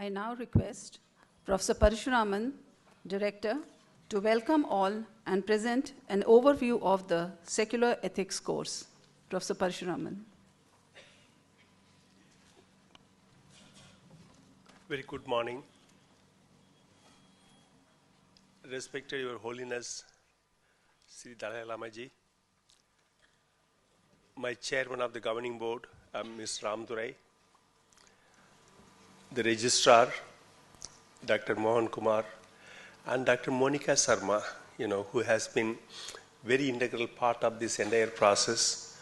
I now request Professor Parashuraman, Director, to welcome all and present an overview of the Secular Ethics course. Professor Parashuraman. Very good morning. Respected Your Holiness, Sri Dalai Lama ji, my chairman of the governing board, Ms. Ramdurai, the registrar, Dr. Mohan Kumar, and Dr. Monica Sharma, who has been very integral part of this entire process.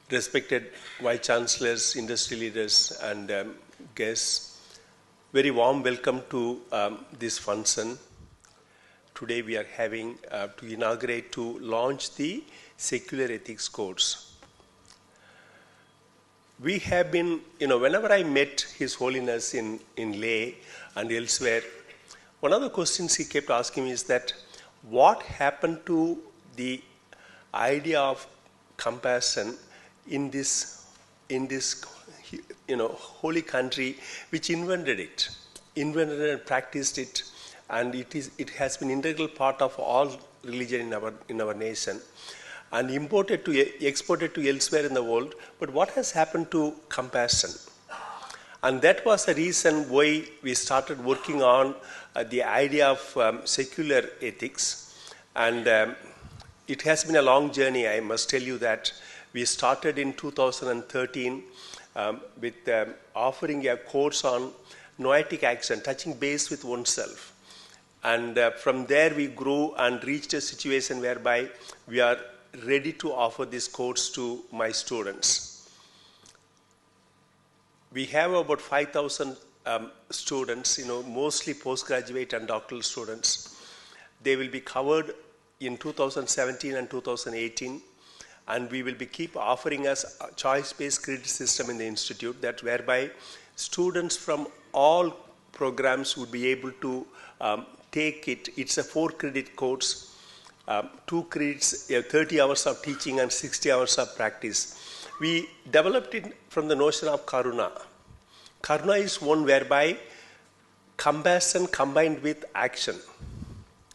Respected vice chancellors, industry leaders, and guests, very warm welcome to this function. Today we are having to inaugurate, to launch the Secular Ethics course. We have been, whenever I met His Holiness in Leh and elsewhere, one of the questions he kept asking me is that what happened to the idea of compassion in this holy country which invented and practiced it, and it has been integral part of all religion in our nation, and exported to elsewhere in the world. But what has happened to compassion? And that was the reason why we started working on the idea of secular ethics. And it has been a long journey, I must tell you that. We started in 2013 with offering a course on noetic action, touching base with oneself. And from there we grew and reached a situation whereby we are ready to offer this course to my students. We have about 5,000 students, mostly postgraduate and doctoral students. They will be covered in 2017 and 2018, and we will be keep offering us a choice-based credit system in the institute, that whereby students from all programs would be able to take it. It's a 4-credit course. 2 credits, 30 hours of teaching and 60 hours of practice. We developed it from the notion of karuna. Karuna is one whereby compassion combined with action.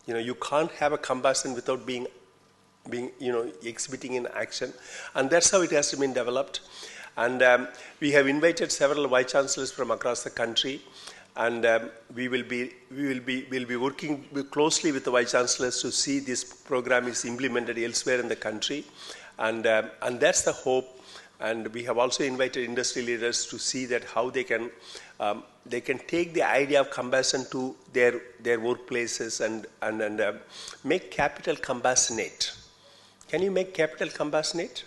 You can't have a compassion without being exhibiting in action, and that's how it has been developed. And we have invited several vice chancellors from across the country. And we'll be working closely with the vice chancellors to see this program is implemented elsewhere in the country, and that's the hope. And we have also invited industry leaders to see that how they can take the idea of compassion to their workplaces and make capital compassionate. Can you make capital compassionate?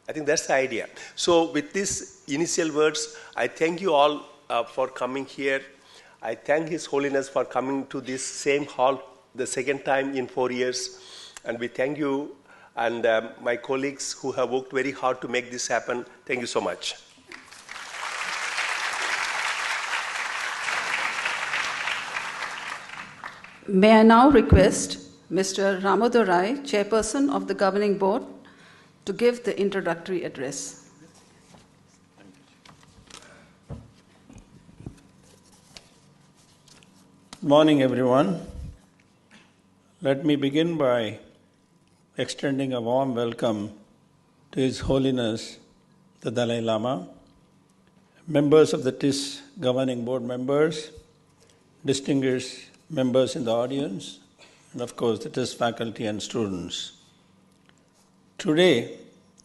I think that's the idea. So with these initial words, I thank you all for coming here. I thank His Holiness for coming to this same hall the second time in 4 years. And we thank you and my colleagues who have worked very hard to make this happen. Thank you so much. May I now request Mr. Ramodorai, Chairperson of the Governing Board, to give the introductory address. Good morning, everyone. Let me begin by extending a warm welcome to His Holiness the Dalai Lama, members of the TIS Governing Board members, distinguished members in the audience, and of course the TIS faculty and students. Today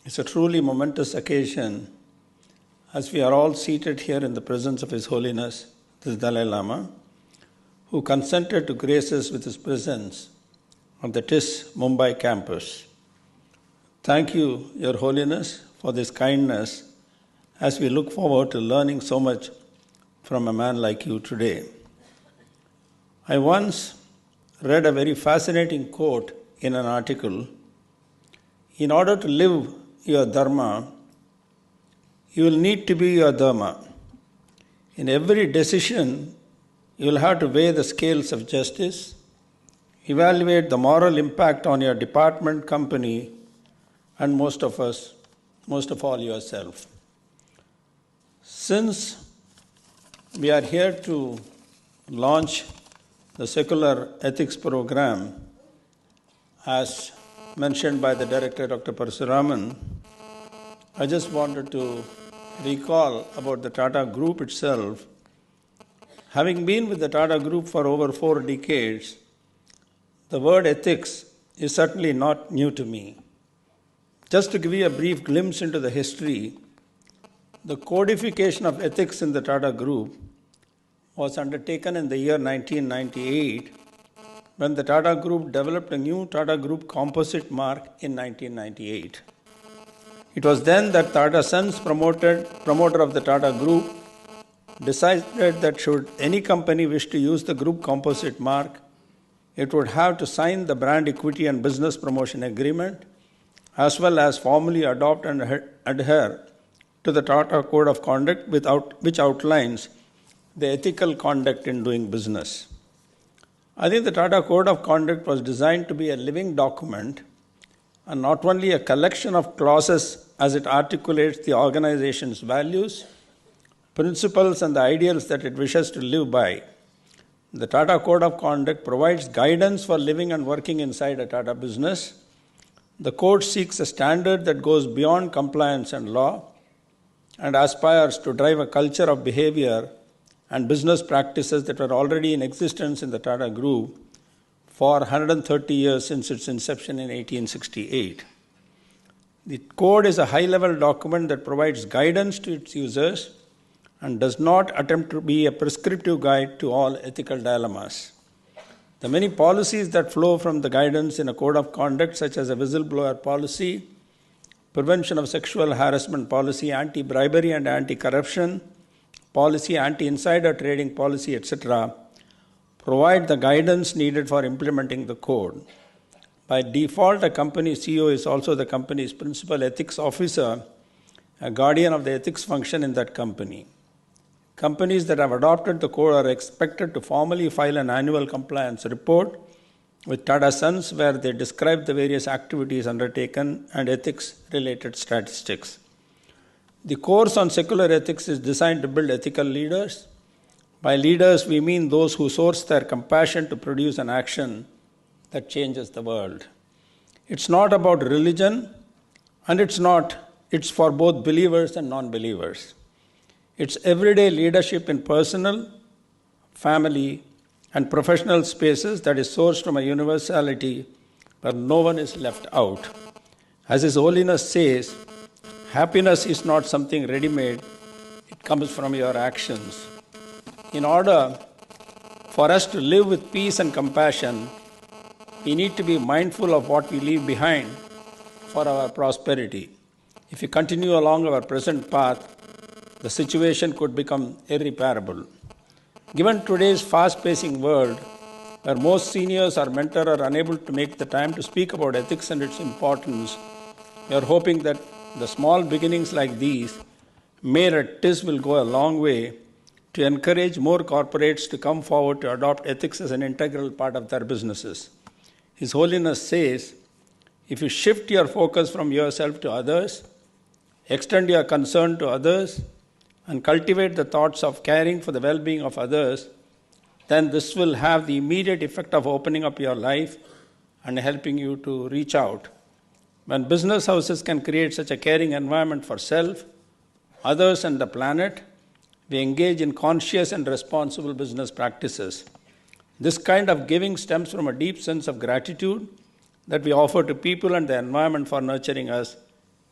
is a truly momentous occasion as we are all seated here in the presence of His Holiness the Dalai Lama, who consented to grace us with his presence on the TIS Mumbai campus. Thank you, Your Holiness, for this kindness as we look forward to learning so much from a man like you today. I once read a very fascinating quote in an article. In order to live your dharma, you will need to be your dharma. In every decision, you will have to weigh the scales of justice, evaluate the moral impact on your department, company, and most of all yourself. Since we are here to launch the secular ethics program as mentioned by the director, Dr. Parasuraman. I just wanted to recall about the Tata Group itself. Having been with the Tata Group for over 4 decades, the word ethics is certainly not new to me. Just to give you a brief glimpse into the history, the codification of ethics in the Tata Group was undertaken in the year 1998 when the Tata Group developed a new Tata Group composite mark in 1998. It was then that Tata Sons, promoter of the Tata Group, decided that should any company wish to use the group composite mark, it would have to sign the brand equity and business promotion agreement, as well as formally adopt and adhere to the Tata Code of Conduct which outlines the ethical conduct in doing business. I think the Tata Code of Conduct was designed to be a living document and not only a collection of clauses as it articulates the organization's values, principles, and the ideals that it wishes to live by. The Tata Code of Conduct provides guidance for living and working inside a Tata business. The code seeks a standard that goes beyond compliance and law and aspires to drive a culture of behavior and business practices that were already in existence in the Tata Group for 130 years since its inception in 1868. The code is a high-level document that provides guidance to its users and does not attempt to be a prescriptive guide to all ethical dilemmas. The many policies that flow from the guidance in a code of conduct, such as a whistleblower policy, prevention of sexual harassment policy, anti-bribery and anti-corruption policy, anti-insider trading policy, etc., provide the guidance needed for implementing the code. By default, a company CEO is also the company's principal ethics officer, a guardian of the ethics function in that company. Companies that have adopted the code are expected to formally file an annual compliance report with Tata Sons where they describe the various activities undertaken and ethics-related statistics. The course on secular ethics is designed to build ethical leaders. By leaders, we mean those who source their compassion to produce an action that changes the world. It's not about religion, and it's for both believers and non-believers. It's everyday leadership in personal, family, and professional spaces that is sourced from a universality where no one is left out. As His Holiness says, happiness is not something ready-made, it comes from your actions. In order for us to live with peace and compassion, we need to be mindful of what we leave behind for our prosperity. If we continue along our present path, the situation could become irreparable. Given today's fast-pacing world, where most seniors or mentors are unable to make the time to speak about ethics and its importance, we are hoping that the small beginnings like these made at TIS will go a long way to encourage more corporates to come forward to adopt ethics as an integral part of their businesses. His Holiness says, if you shift your focus from yourself to others, extend your concern to others, and cultivate the thoughts of caring for the well-being of others, then this will have the immediate effect of opening up your life and helping you to reach out. When business houses can create such a caring environment for self, others, and the planet, we engage in conscious and responsible business practices. This kind of giving stems from a deep sense of gratitude that we offer to people and the environment for nurturing us.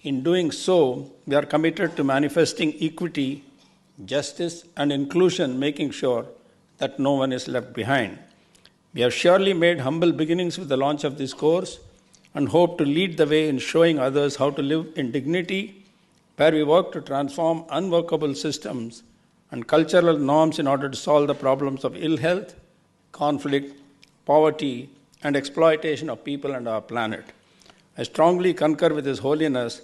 In doing so, we are committed to manifesting equity, justice, and inclusion, making sure that no one is left behind. We have surely made humble beginnings with the launch of this course and hope to lead the way in showing others how to live in dignity, where we work to transform unworkable systems and cultural norms in order to solve the problems of ill health, conflict, poverty, and exploitation of people and our planet. I strongly concur with His Holiness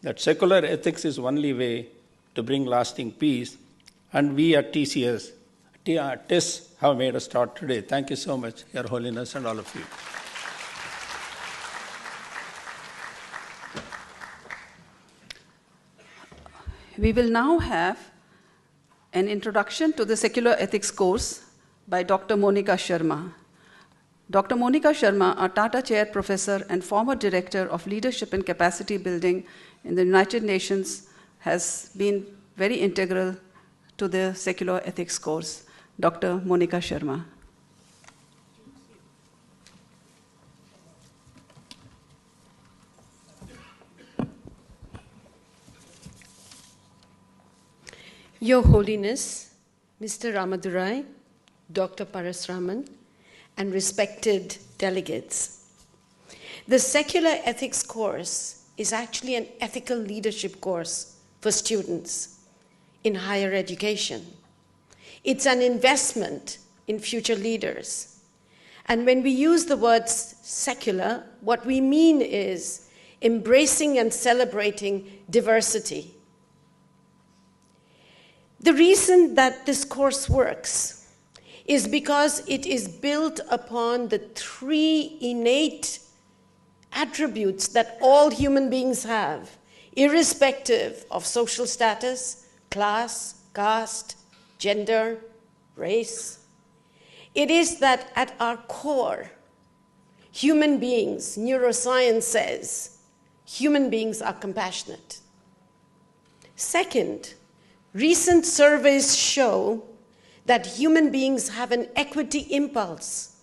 that secular ethics is the only way to bring lasting peace, and we at TIS have made a start today. Thank you so much, Your Holiness, and all of you. We will now have An Introduction to the Secular Ethics course by Dr. Monica Sharma. Dr. Monica Sharma, a Tata Chair Professor and former Director of Leadership and Capacity Building in the United Nations, has been very integral to the Secular Ethics course. Dr. Monica Sharma. Your Holiness, Mr. Ramadurai, Dr. Parasraman, and respected delegates. The Secular Ethics course is actually an ethical leadership course for students in higher education. It's an investment in future leaders. And when we use the word secular, what we mean is embracing and celebrating diversity. The reason that this course works is because it is built upon the three innate attributes that all human beings have, irrespective of social status, class, caste, gender, race. It is that at our core, human beings, neuroscience says, human beings are compassionate. Second, recent surveys show that human beings have an equity impulse.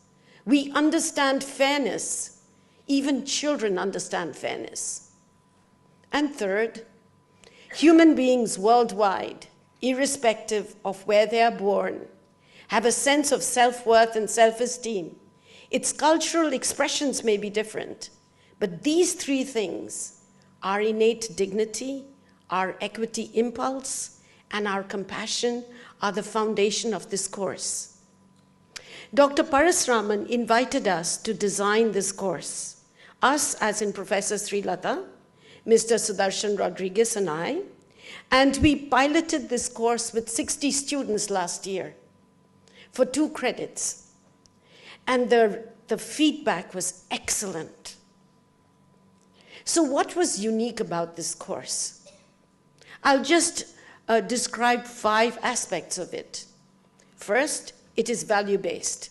We understand fairness. Even children understand fairness. And third, human beings worldwide, irrespective of where they are born, have a sense of self-worth and self-esteem. Its cultural expressions may be different, but these three things, our innate dignity, our equity impulse, and our compassion, are the foundation of this course. Dr. Parasraman invited us to design this course. Us, as in Professor Srilata, Mr. Sudarshan Rodriguez, and I. And we piloted this course with 60 students last year for 2 credits. And the feedback was excellent. So what was unique about this course? I'll just describe 5 aspects of it. First, it is value-based.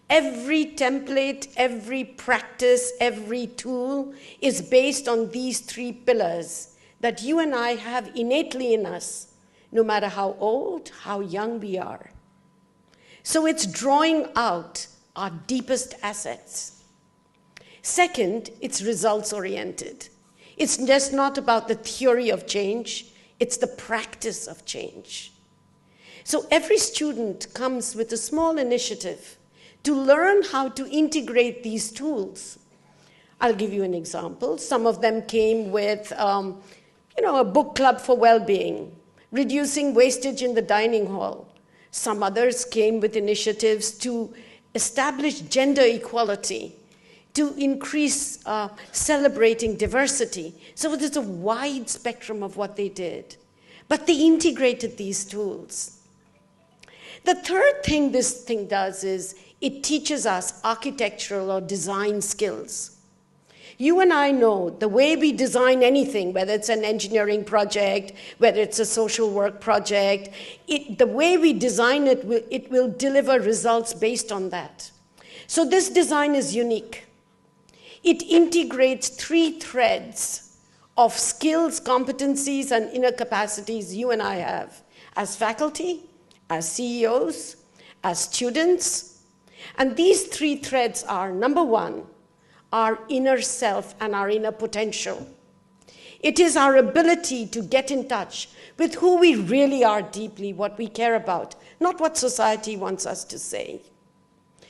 Every template, every practice, every tool is based on these 3 pillars that you and I have innately in us, no matter how old, how young we are. So it's drawing out our deepest assets. Second, it's results-oriented. It's just not about the theory of change, it's the practice of change. So every student comes with a small initiative to learn how to integrate these tools. I'll give you an example. Some of them came with a book club for well-being, reducing wastage in the dining hall. Some others came with initiatives to establish gender equality, to increase celebrating diversity. So there's a wide spectrum of what they did. But they integrated these tools. The third thing this thing does is it teaches us architectural or design skills. You and I know the way we design anything, whether it's an engineering project, whether it's a social work project, the way we design it will deliver results based on that. So this design is unique. It integrates 3 threads of skills, competencies, and inner capacities you and I have as faculty, as CEOs, as students. And these 3 threads are, number 1, our inner self and our inner potential. It is our ability to get in touch with who we really are deeply, what we care about, not what society wants us to say.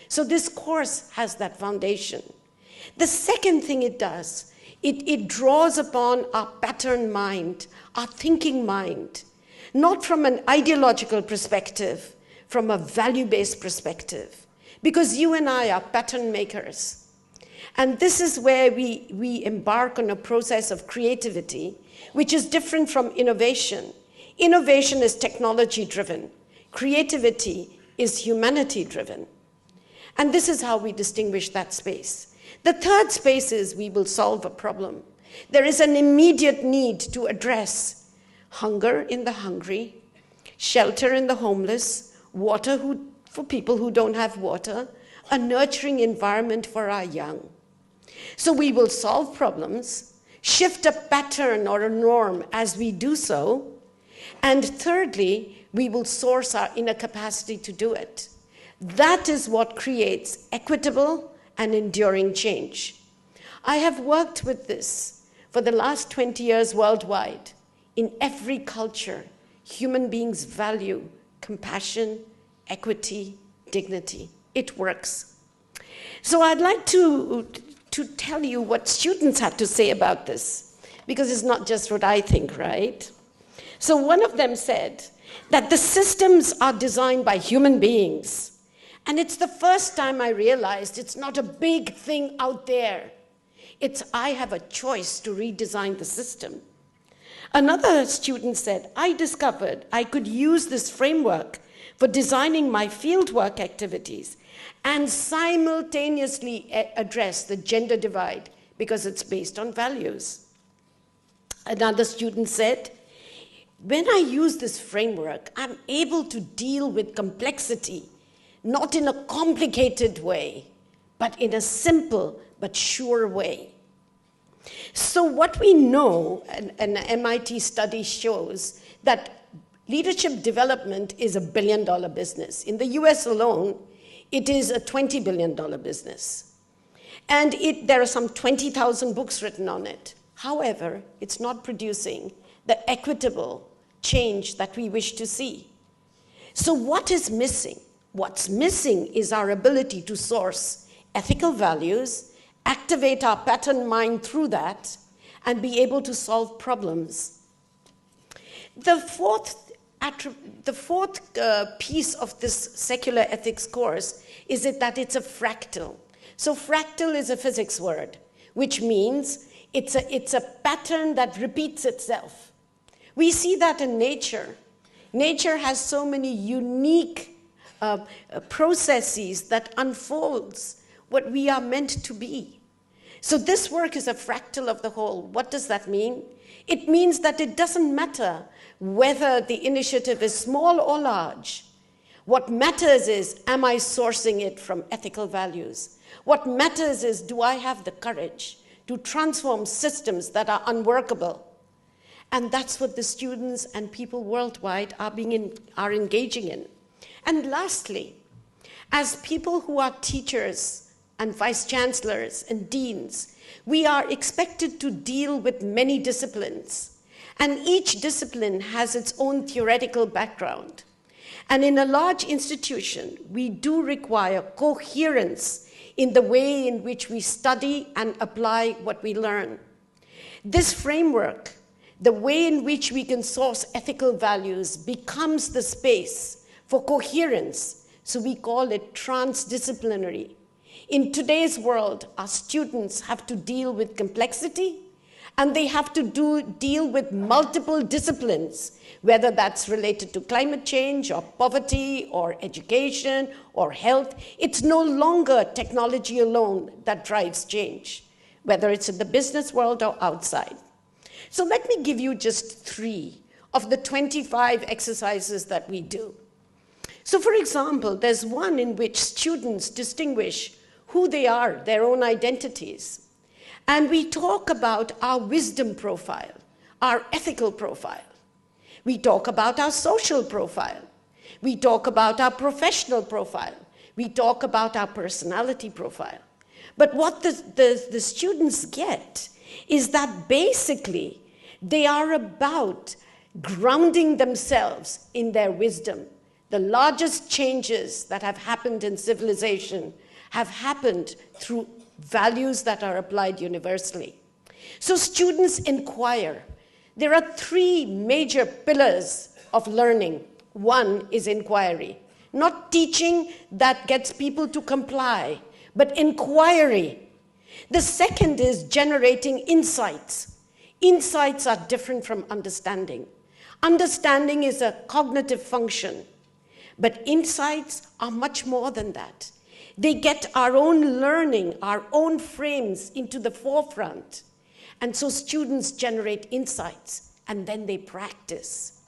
So this course has that foundation. The second thing it does, it draws upon our pattern mind, our thinking mind, not from an ideological perspective, from a value-based perspective, because you and I are pattern makers. And this is where we embark on a process of creativity, which is different from innovation. Innovation is technology-driven. Creativity is humanity-driven. And this is how we distinguish that space. The third space is we will solve a problem. There is an immediate need to address hunger in the hungry, shelter in the homeless, water for people who don't have water, a nurturing environment for our young. So we will solve problems, shift a pattern or a norm as we do so, and thirdly, we will source our inner capacity to do it. That is what creates equitable and enduring change. I have worked with this for the last 20 years worldwide. In every culture, human beings value compassion, equity, dignity. It works. So I'd like to tell you what students had to say about this, because it's not just what I think, right? So one of them said that the systems are designed by human beings. And it's the first time I realized it's not a big thing out there. It's I have a choice to redesign the system. Another student said, I discovered I could use this framework for designing my fieldwork activities and simultaneously address the gender divide because it's based on values. Another student said, when I use this framework, I'm able to deal with complexity, not in a complicated way, but in a simple but sure way. So what we know, an MIT study shows that leadership development is a $1 billion business. In the US alone, it is a $20 billion business. And there are some 20,000 books written on it. However, it's not producing the equitable change that we wish to see. So what is missing? What's missing is our ability to source ethical values, activate our pattern mind through that, and be able to solve problems. The fourth piece of this secular ethics course is that it's a fractal. So fractal is a physics word, which means it's a pattern that repeats itself. We see that in nature. Nature has so many unique processes that unfolds what we are meant to be. So this work is a fractal of the whole. What does that mean? It means that it doesn't matter whether the initiative is small or large. What matters is, am I sourcing it from ethical values? What matters is, do I have the courage to transform systems that are unworkable? And that's what the students and people worldwide are engaging in. And lastly, as people who are teachers and vice chancellors and deans, we are expected to deal with many disciplines. And each discipline has its own theoretical background. And in a large institution, we do require coherence in the way in which we study and apply what we learn. This framework, the way in which we can source ethical values, becomes the space for coherence, so we call it transdisciplinary. In today's world, our students have to deal with complexity, and they have to deal with multiple disciplines, whether that's related to climate change or poverty or education or health. It's no longer technology alone that drives change, whether it's in the business world or outside. So let me give you just 3 of the 25 exercises that we do. So for example, there's one in which students distinguish who they are, their own identities. And we talk about our wisdom profile, our ethical profile. We talk about our social profile. We talk about our professional profile. We talk about our personality profile. But what the students get is that basically they are about grounding themselves in their wisdom. The largest changes that have happened in civilization have happened through values that are applied universally. So students inquire. There are 3 major pillars of learning. One is inquiry. Not teaching that gets people to comply, but inquiry. The second is generating insights. Insights are different from understanding. Understanding is a cognitive function, but insights are much more than that. They get our own learning, our own frames into the forefront. And so students generate insights, and then they practice.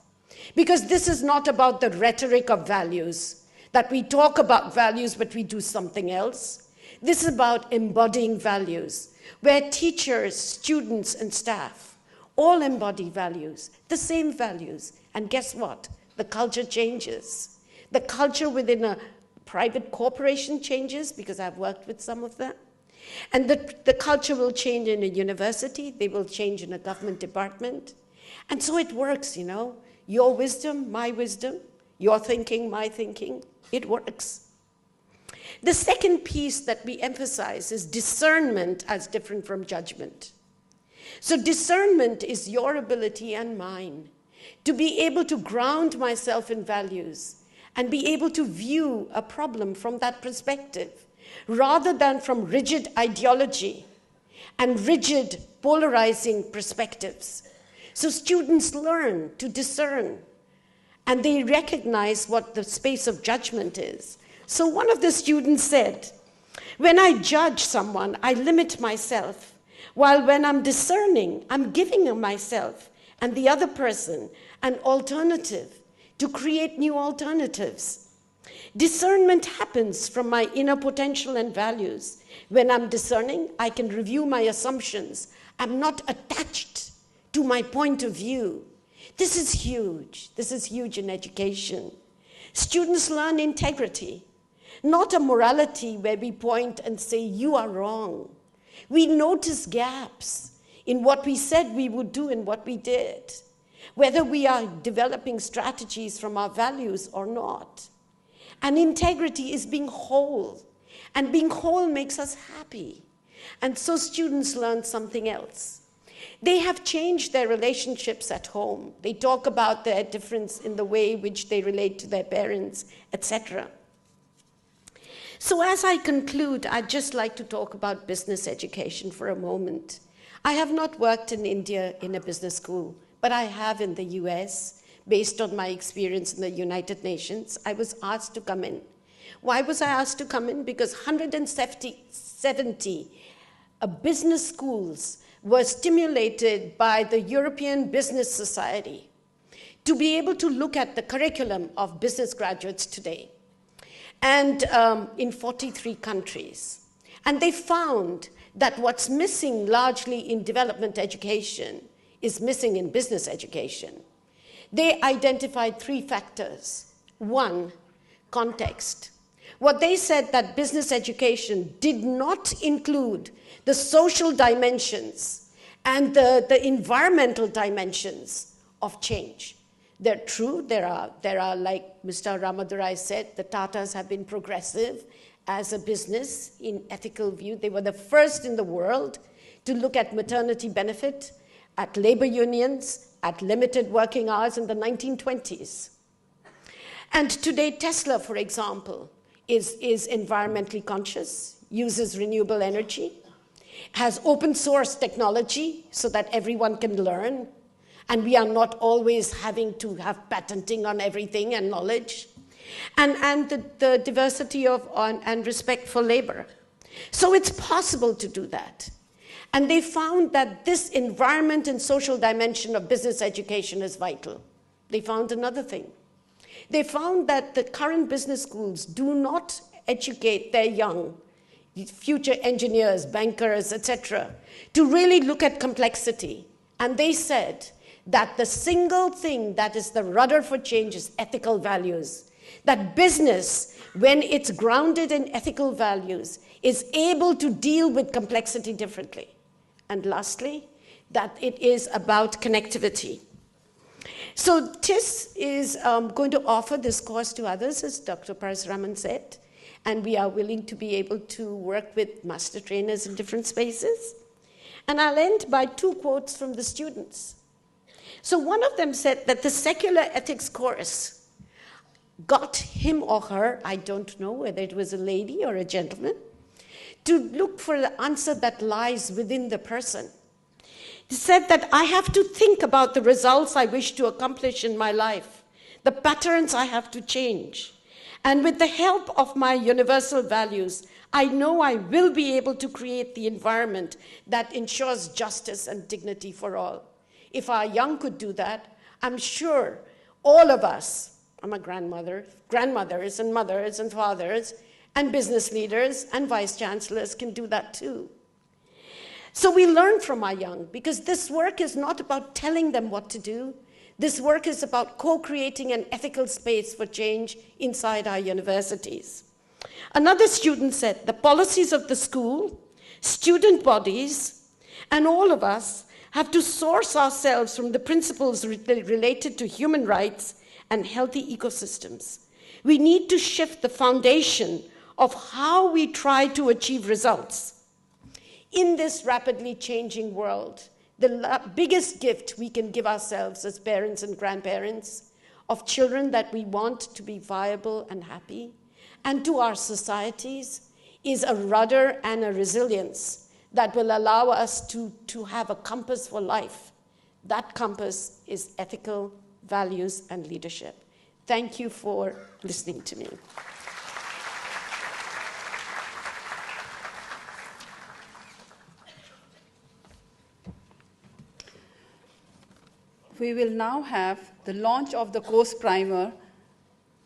Because this is not about the rhetoric of values, that we talk about values but we do something else. This is about embodying values, where teachers, students, and staff all embody values, the same values. And guess what? The culture changes. The culture within a private corporation changes, because I've worked with some of them. And the culture will change in a university. They will change in a government department. And so it works, you know. Your wisdom, my wisdom, your thinking, my thinking, it works. The second piece that we emphasize is discernment as different from judgment. So discernment is your ability and mine to be able to ground myself in values and be able to view a problem from that perspective, rather than from rigid ideology and rigid polarizing perspectives. So students learn to discern, and they recognize what the space of judgment is. So one of the students said, when I judge someone, I limit myself, while when I'm discerning, I'm giving myself and the other person an alternative to create new alternatives. Discernment happens from my inner potential and values. When I'm discerning, I can review my assumptions. I'm not attached to my point of view. This is huge. This is huge in education. Students learn integrity, not a morality where we point and say, you are wrong. We notice gaps in what we said we would do and what we did, whether we are developing strategies from our values or not. And integrity is being whole, and being whole makes us happy. And so students learn something else. They have changed their relationships at home. They talk about their difference in the way in which they relate to their parents, etc. So as I conclude, I'd just like to talk about business education for a moment. I have not worked in India in a business school, but I have in the US. Based on my experience in the United Nations, I was asked to come in. Why was I asked to come in? Because 170 business schools were stimulated by the European Business Society to be able to look at the curriculum of business graduates today, and in 43 countries. And they found that what's missing largely in development education is missing in business education. They identified 3 factors. 1, context. What they said that business education did not include the social dimensions and the environmental dimensions of change. They're true. There are, like Mr. Ramadurai said, the Tatas have been progressive as a business in ethical view. They were the first in the world to look at maternity benefit, at labor unions, at limited working hours in the 1920s. And today, Tesla, for example, is environmentally conscious, uses renewable energy, has open source technology so that everyone can learn, and we are not always having to have patenting on everything and knowledge, and the diversity of and respect for labor. So it's possible to do that. And they found that this environment and social dimension of business education is vital. They found another thing. They found that the current business schools do not educate their young, future engineers, bankers, etc., to really look at complexity. And they said that the single thing that is the rudder for change is ethical values. That business, when it's grounded in ethical values, is able to deal with complexity differently. And lastly, that it is about connectivity. So TIS is going to offer this course to others, as Dr. Parasuraman said, and we are willing to be able to work with master trainers in different spaces. And I'll end by 2 quotes from the students. So one of them said that the secular ethics course got him or her, I don't know whether it was a lady or a gentleman, to look for the answer that lies within the person. He said that I have to think about the results I wish to accomplish in my life, the patterns I have to change. And with the help of my universal values, I know I will be able to create the environment that ensures justice and dignity for all. If our young could do that, I'm sure all of us, I'm a grandmothers and mothers and fathers and business leaders and vice chancellors can do that too. So we learn from our young, because this work is not about telling them what to do. This work is about co-creating an ethical space for change inside our universities. Another student said, the policies of the school, student bodies, and all of us have to source ourselves from the principles related to human rights and healthy ecosystems. We need to shift the foundation of how we try to achieve results. In this rapidly changing world, the biggest gift we can give ourselves as parents and grandparents of children that we want to be viable and happy, and to our societies, is a rudder and a resilience that will allow us to have a compass for life. That compass is ethical values and leadership. Thank you for listening to me. We will now have the launch of the course primer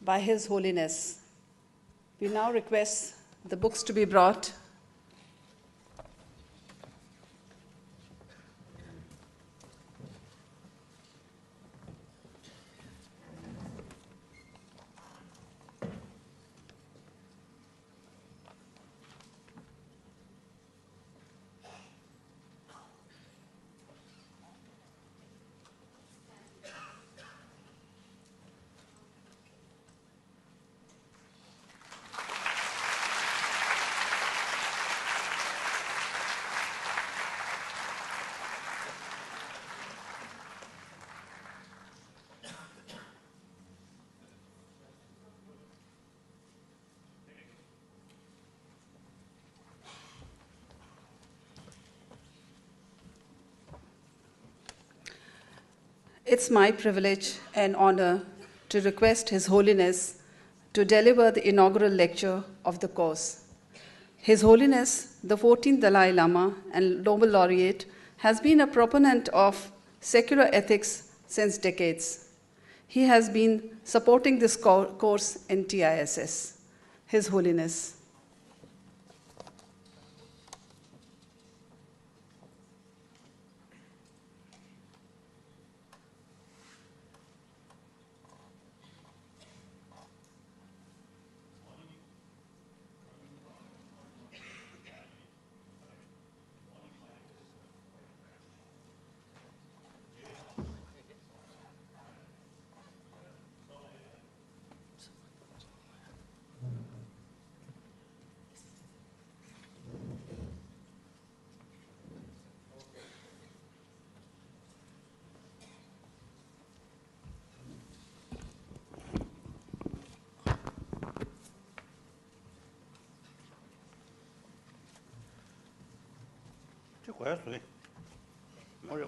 by His Holiness. We now request the books to be brought. It's my privilege and honor to request His Holiness to deliver the inaugural lecture of the course. His Holiness, the 14th Dalai Lama and Nobel Laureate, has been a proponent of secular ethics since decades. He has been supporting this course in TISS. His Holiness.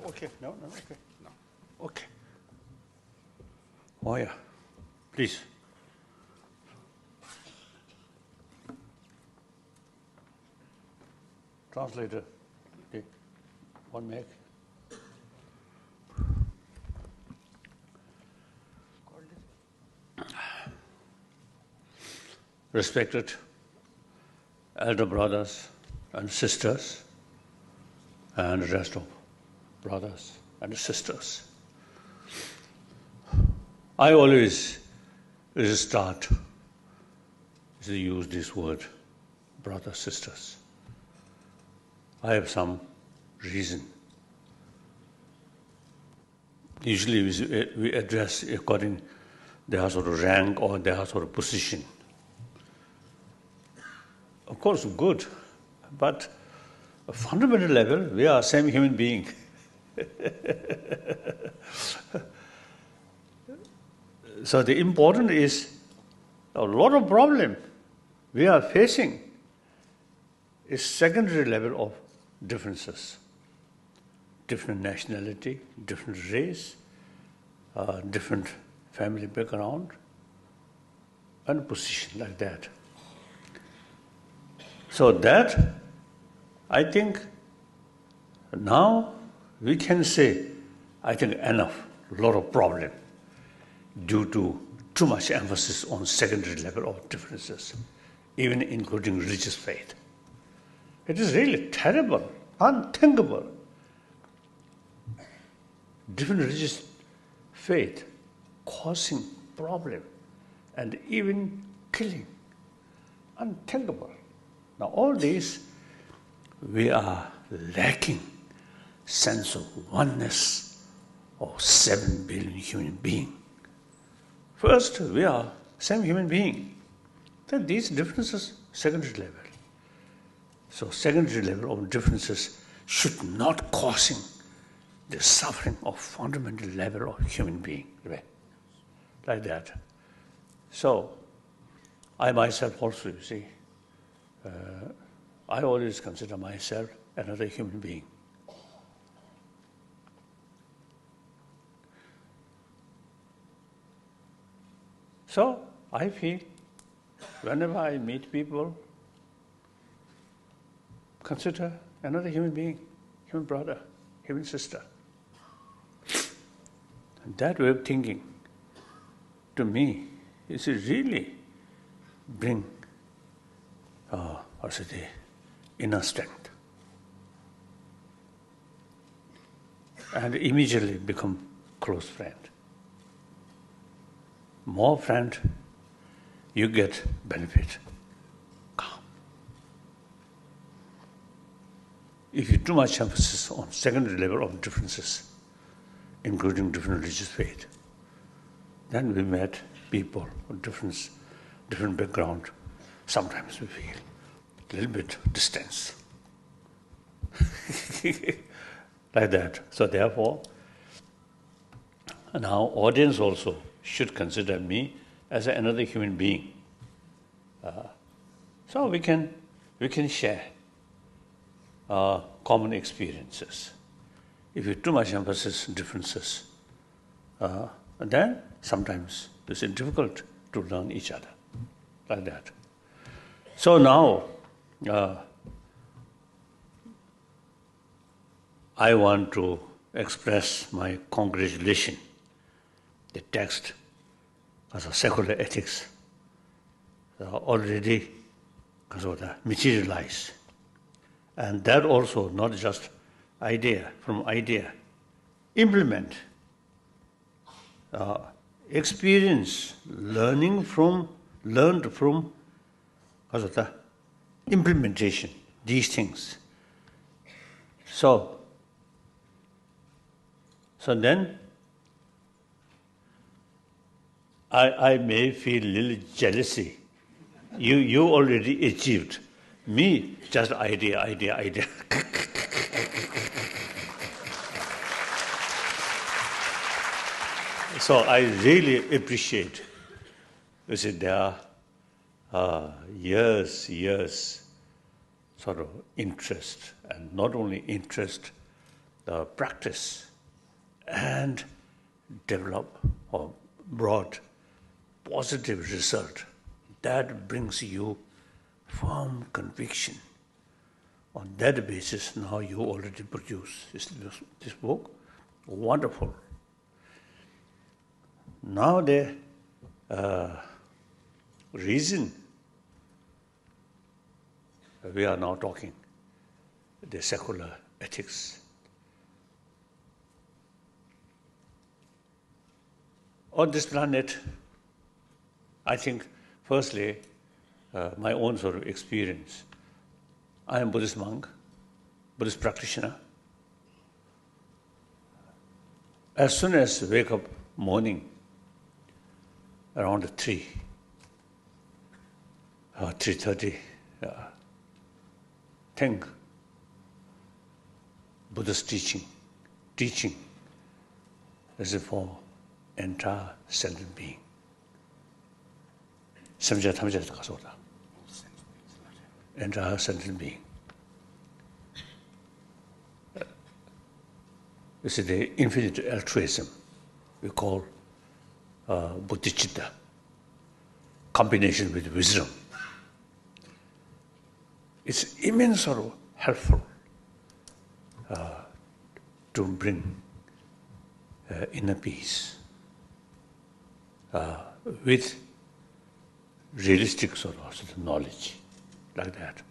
Okay, no, okay, no, okay. Oh yeah, please. Translator, okay. One mic. Respected elder brothers and sisters, and the rest of brothers and sisters. I always start to use this word, brothers, sisters. I have some reason. Usually we address according their sort of rank or their sort of position. Of course, good, but at a fundamental level, we are same human being. So the important is a lot of problem we are facing is secondary level of differences. Different nationality, different race, different family background, and position like that. So that, I think, now we can say, I think enough, a lot of problem. due to too much emphasis on secondary level of differences, even including religious faith. It is really terrible, unthinkable. Different religious faith causing problem and even killing. Unthinkable. Now all these, we are lacking sense of oneness of 7 billion human beings. First, we are same human being. Then these differences, secondary level. So secondary level of differences should not causing the suffering of fundamental level of human being, right? Like that. So, I myself also, you see, I always consider myself another human being. So, I feel whenever I meet people, consider another human being, human brother, human sister. And that way of thinking, to me, is really bring, inner strength. And immediately become close friend. More friend, you get benefit. Calm. If you too much emphasis on secondary level of differences, including different religious faith, then we met people with different background. Sometimes we feel a little bit distance. Like that. So therefore, now audience also should consider me as another human being. So we can share common experiences. If you too much emphasis on differences, then sometimes it's difficult to learn each other, like that. So now, I want to express my congratulation. The text as a secular ethics already materialized. And that also not just idea, implement, experience, learned from implementation, these things. So then I may feel a little jealousy. You already achieved. Me, just idea. So I really appreciate. You see, there are years sort of interest, and not only interest, practice, and develop or brought positive result. That brings you firm conviction. On that basis, now you already produce this book. Wonderful. Now the reason we are now talking, the secular ethics. On this planet, I think, firstly, my own sort of experience. I am Buddhist monk, Buddhist practitioner. As soon as I wake up morning, around 3:30, think Buddha's teaching is for entire sentient being. Entire sentient being. This is the infinite altruism we call bodhicitta, combination with wisdom. It's immense sort of helpful to bring inner peace. with realistic sort of knowledge, like that.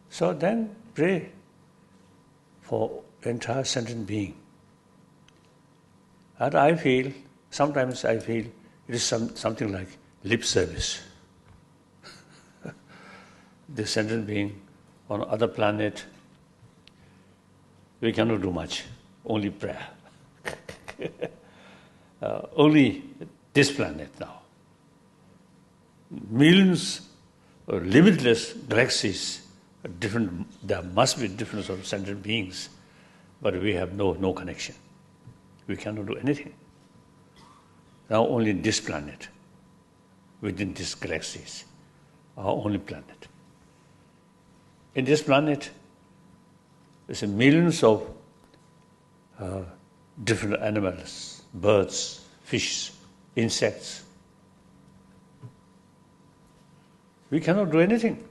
So then pray for entire sentient being. And I feel, sometimes I feel it is something like lip service. The sentient being on other planet, we cannot do much, only prayer. Only this planet now. Millions or limitless galaxies, different. There must be different sort of sentient beings, but we have no connection. We cannot do anything. Now only this planet, within these galaxies, our only planet. In this planet, there's millions of different animals, birds, fish, insects. We cannot do anything.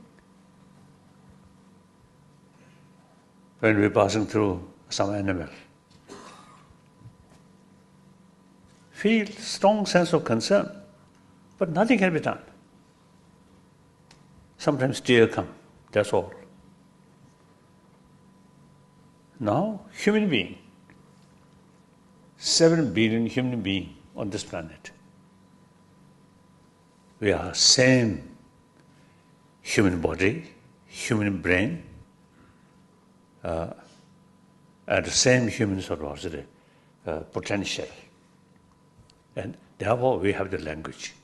When we're passing through some animal, feel strong sense of concern, but nothing can be done. Sometimes tears come, that's all. Now, human being, 7 billion human beings on this planet. We are same human body, human brain, and the same human sort of potential. And therefore we have the language.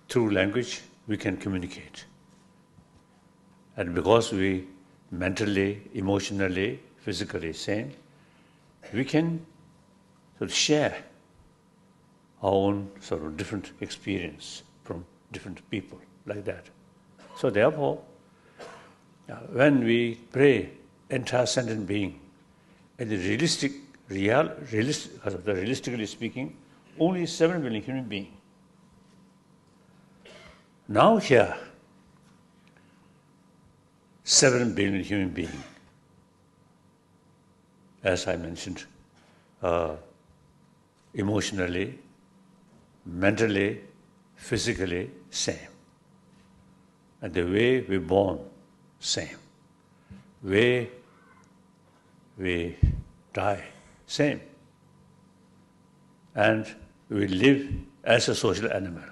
Through language we can communicate. And because we mentally, emotionally, physically same, we can sort of share our own sort of different experience from different people, like that. So therefore, when we pray entire sentient being, and the realistically speaking, only 7 billion human beings. Now here, 7 billion human beings, as I mentioned, emotionally, mentally, physically, same. And the way we're born, same. Way we die, same. And we live as a social animal.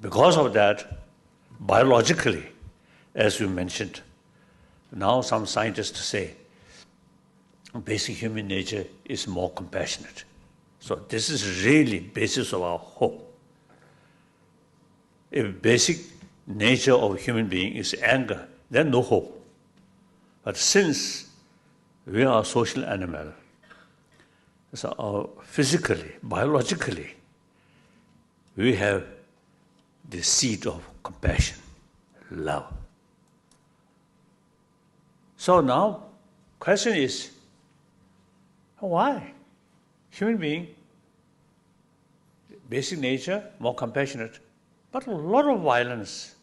Because of that, biologically, as you mentioned, now some scientists say basic human nature is more compassionate. So this is really basis of our hope. If basic nature of human being is anger, then no hope. But since we are a social animal, so physically, biologically, we have the seed of compassion, love. So now, question is, why? Human being, basic nature, more compassionate, but a lot of violence.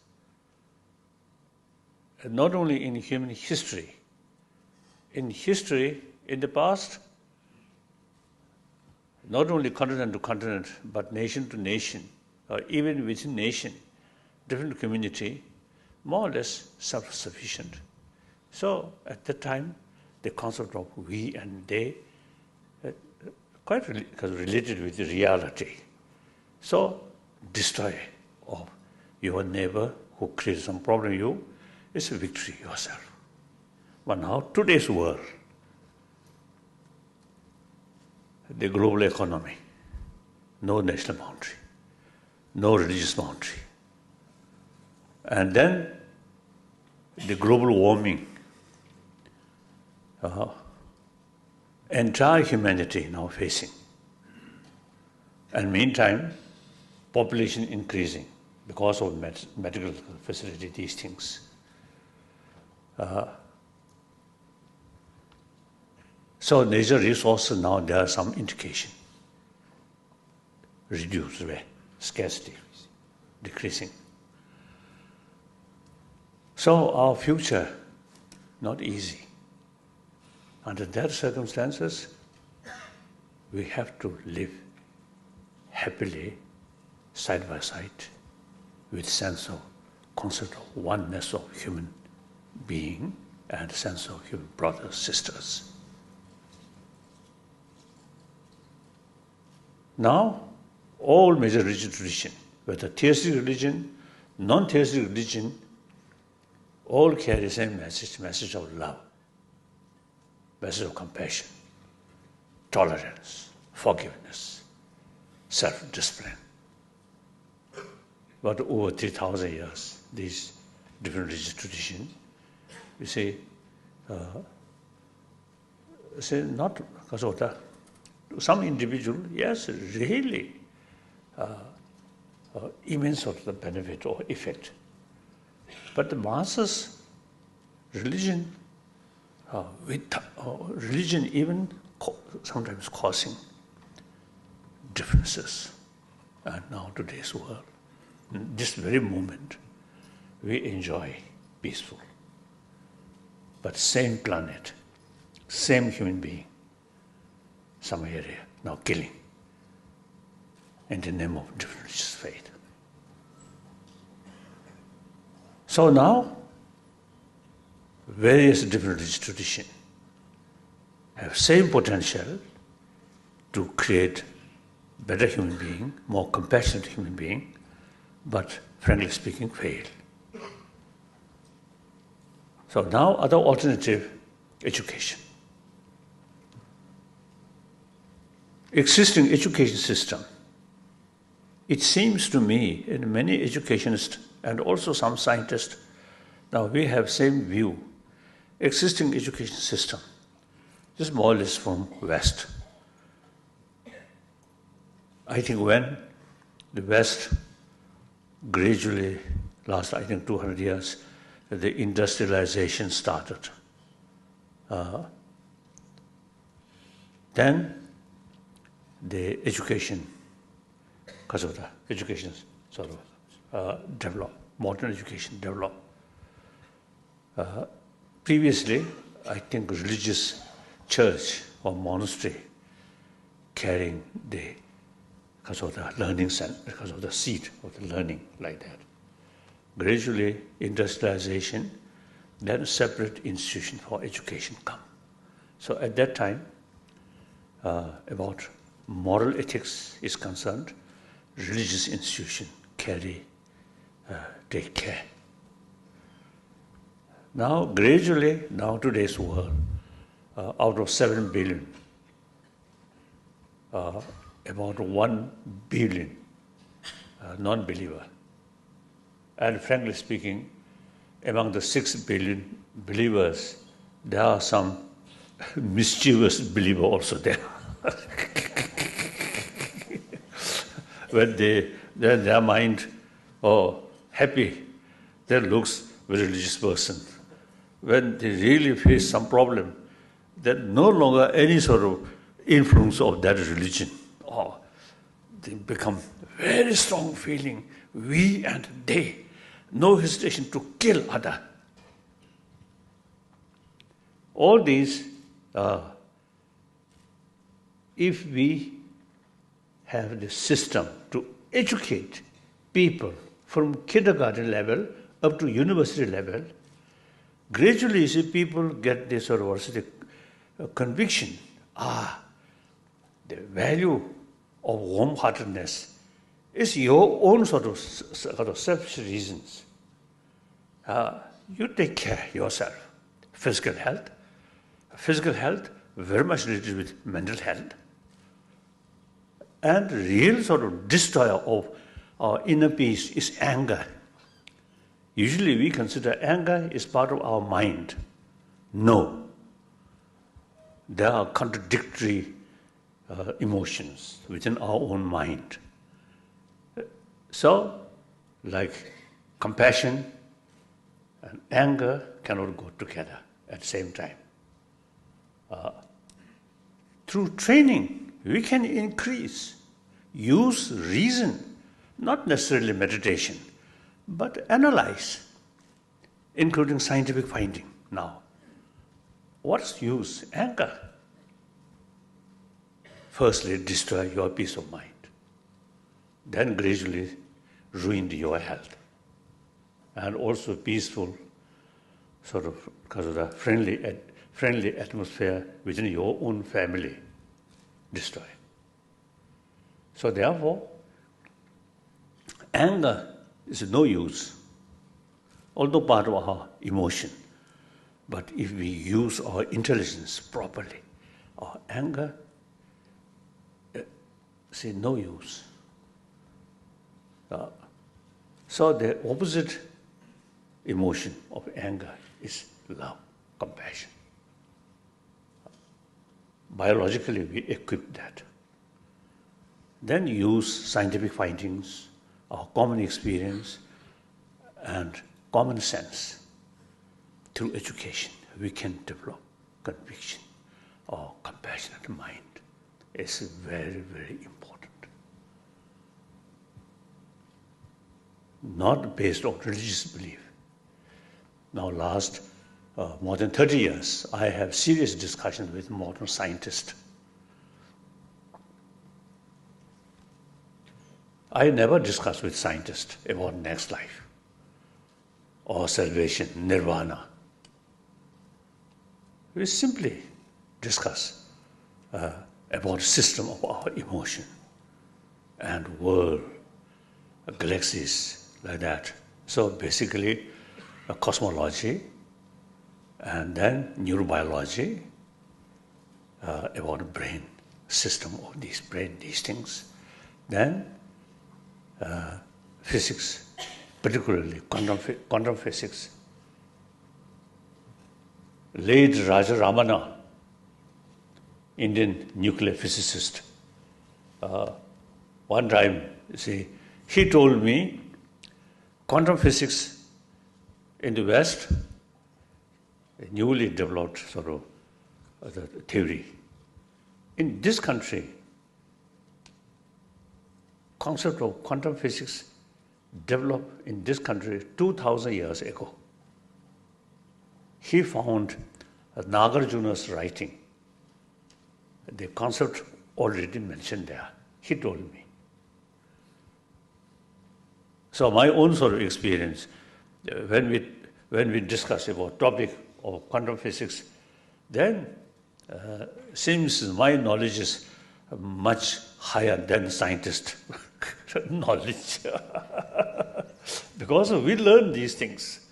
Not only in human history. In history, in the past, not only continent to continent, but nation to nation, or even within nation, different community, more or less self-sufficient. So at that time, the concept of we and they quite related with the reality. So destroy of your neighbor who creates some problem you, it's a victory yourself. But now today's world, the global economy, no national boundary, no religious boundary. And then the global warming, entire humanity now facing. And meantime, population increasing because of medical facility, these things. So natural resources now, there are some indication. Reduced, scarcity, decreasing. So our future, not easy. Under that circumstances, we have to live happily, side by side, with sense of concept of oneness of human being and sense of human brothers, sisters. Now, all major religious tradition, whether theistic religion, non-theistic religion, all carry the same message of love, message of compassion, tolerance, forgiveness, self-discipline. But over 3,000 years, these different religious traditions, we say not because of the, some individual, yes, really immense sort of the benefit or effect. But the masses, religion, religion even sometimes causing differences. And now today's world, in this very moment, we enjoy peaceful. But same planet, same human being, some area now killing in the name of different religious faith. So now, various different religious traditions have same potential to create better human being, more compassionate human being, but frankly speaking, fail. So now other alternative, education. Existing education system, it seems to me, in many educationists and also some scientists, now we have same view. Existing education system, just more or less from West. I think when the West gradually, last I think 200 years, the industrialization started. Then the education, because of the education sort of developed, modern education developed. Previously, I think religious church or monastery carrying the, because of the learning center, because of the seat of the learning like that. Gradually, industrialization, then separate institution for education come. So at that time, about moral ethics is concerned, religious institution take care. Now, gradually, now today's world, out of 7 billion, about 1 billion non-believer. And frankly speaking, among the 6 billion believers, there are some mischievous believers also there. When their mind, happy, they looks very religious person. When they really face some problem, there's no longer any sort of influence of that religion. They become very strong feeling, we and they, no hesitation to kill other. All these, if we have the system to educate people from kindergarten level up to university level, gradually you see people get this sort of conviction. The value of warm-heartedness is your own sort of selfish reasons. You take care of yourself. Physical health very much related with mental health. And real sort of destroyer of our inner peace is anger. Usually we consider anger is part of our mind. No. There are contradictory emotions within our own mind. So, like compassion and anger cannot go together at the same time. Through training, we can use reason, not necessarily meditation, but analyze, including scientific finding now. what's use? Anger. Firstly, destroy your peace of mind. Then gradually ruin your health. And also peaceful, sort of, because of the friendly atmosphere within your own family, destroy. So therefore, anger is no use, although part of our emotion. But if we use our intelligence properly, our anger is no use. So the opposite emotion of anger is love, compassion. Biologically, we equip that. Then use scientific findings, our common experience, and common sense. Through education, we can develop conviction or compassionate mind. It's very, very important. Not based on religious belief. Now, last more than 30 years, I have serious discussions with modern scientists. I never discuss with scientists about next life or salvation, nirvana. We simply discuss about the system of our emotion and world, galaxies, like that. So basically, cosmology, and then neurobiology, about the brain system of these things. Then physics, particularly quantum physics. Late Raja Ramana, Indian nuclear physicist, one time, he told me, quantum physics in the West, a newly developed sort of the theory. In this country, concept of quantum physics developed in this country 2,000 years ago. He found Nagarjuna's writing. The concept already mentioned there. He told me. So my own sort of experience, when we discuss about topic of quantum physics, then seems my knowledge is much higher than scientist knowledge. Because we learn these things.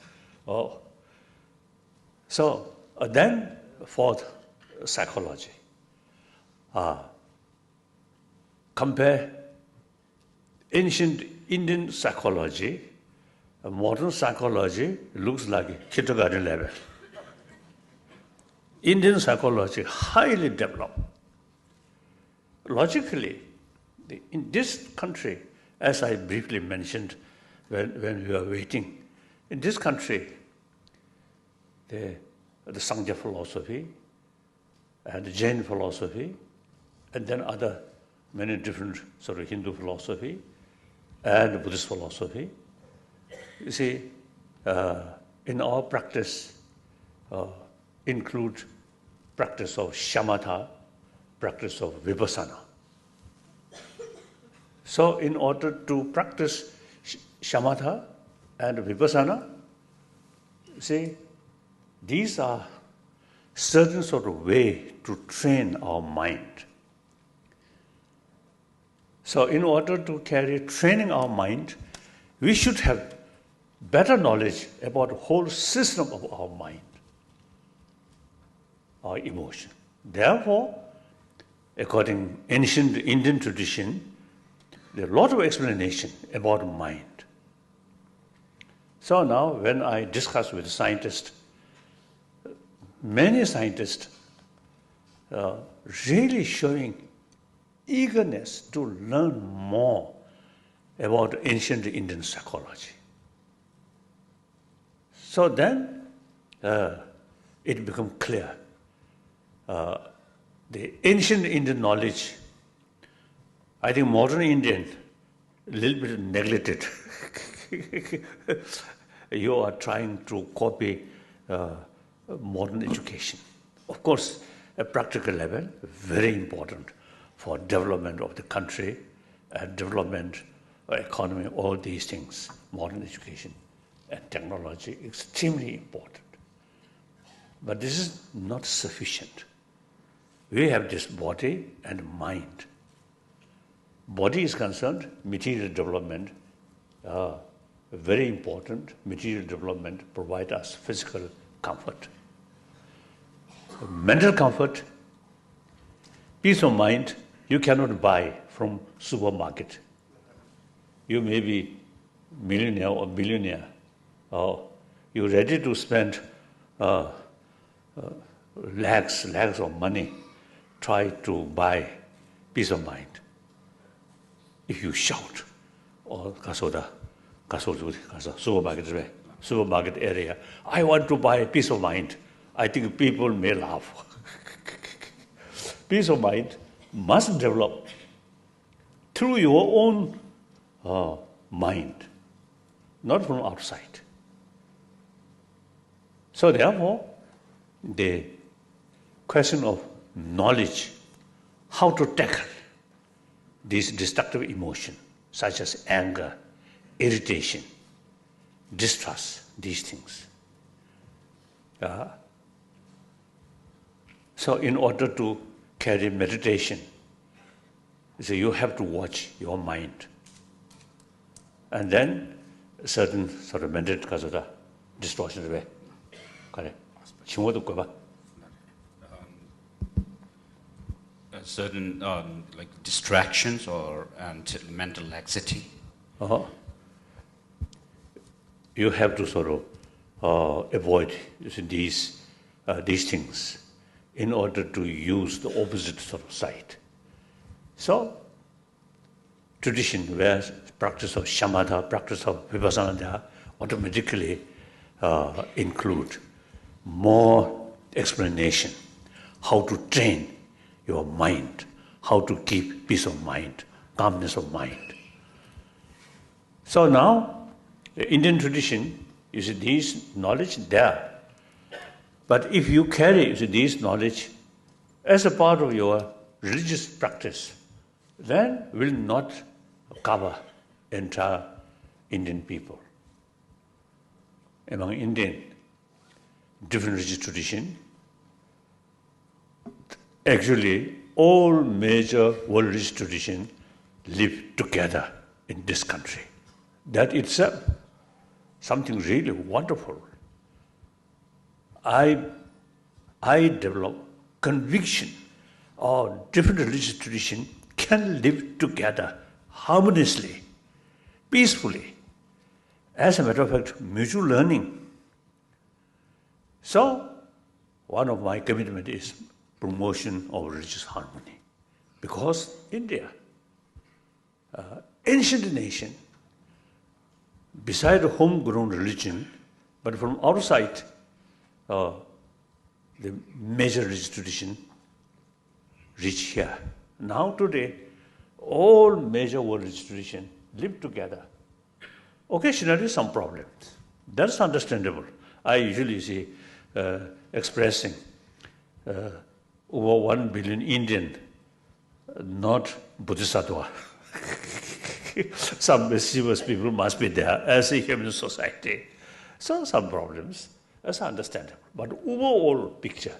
So then fourth, psychology. Compare ancient Indian psychology, modern psychology looks like kindergarten level. Indian psychology highly developed. Logically, in this country, as I briefly mentioned when we were waiting, in this country, the Sangha philosophy and the Jain philosophy, and then other many different sort of Hindu philosophy and Buddhist philosophy. You see, in our practice include practice of shamatha, practice of vipassana. So in order to practice shamatha and vipassana, see, these are certain sort of way to train our mind. So in order to carry training our mind, we should have better knowledge about the whole system of our mind, our emotion. Therefore, according to ancient Indian tradition, there are a lot of explanation about mind. So now when I discuss with scientists, many scientists are really showing eagerness to learn more about ancient Indian psychology. So then it becomes clear. The ancient Indian knowledge, I think modern Indian, a little bit neglected. You are trying to copy modern education. of course, a practical level, very important for development of the country and development of economy, all these things, modern education and technology, extremely important. But this is not sufficient. We have this body and mind. Body is concerned, material development, very important. Material development provide us physical comfort. Mental comfort, peace of mind, you cannot buy from supermarket. You may be millionaire or billionaire, or you're ready to spend lakhs of money, try to buy peace of mind. If you shout, or supermarket area, I want to buy peace of mind, I think people may laugh. Peace of mind must develop through your own mind, not from outside. So therefore, the question of knowledge, how to tackle these destructive emotions, such as anger, irritation, distrust, these things. So in order to carry meditation, so you have to watch your mind. And then certain sort of mental distortion away. Correct. Certain like distractions or and mental laxity. You have to sort of avoid these things in order to use the opposite sort of side. So, tradition where practice of shamatha, practice of vipassana automatically include more explanation, how to train your mind, how to keep peace of mind, calmness of mind. So now, the Indian tradition, you see, these knowledge there. But if you carry this knowledge as a part of your religious practice, then will not cover entire Indian people. Among Indian different religious tradition, actually all major world religious tradition live together in this country. That itself, something really wonderful. I develop conviction or different religious tradition can live together harmoniously, peacefully. As a matter of fact, mutual learning. So, one of my commitment is promotion of religious harmony. Because India, ancient nation, beside homegrown religion, but from outside, the major religious tradition reach here. Now today, all major world religious tradition live together. Occasionally some problems. That's understandable. I usually see expressing over 1 billion Indian, not Bodhisattva. Some mischievous people must be there as a human society. So some problems. That's understandable. But overall picture,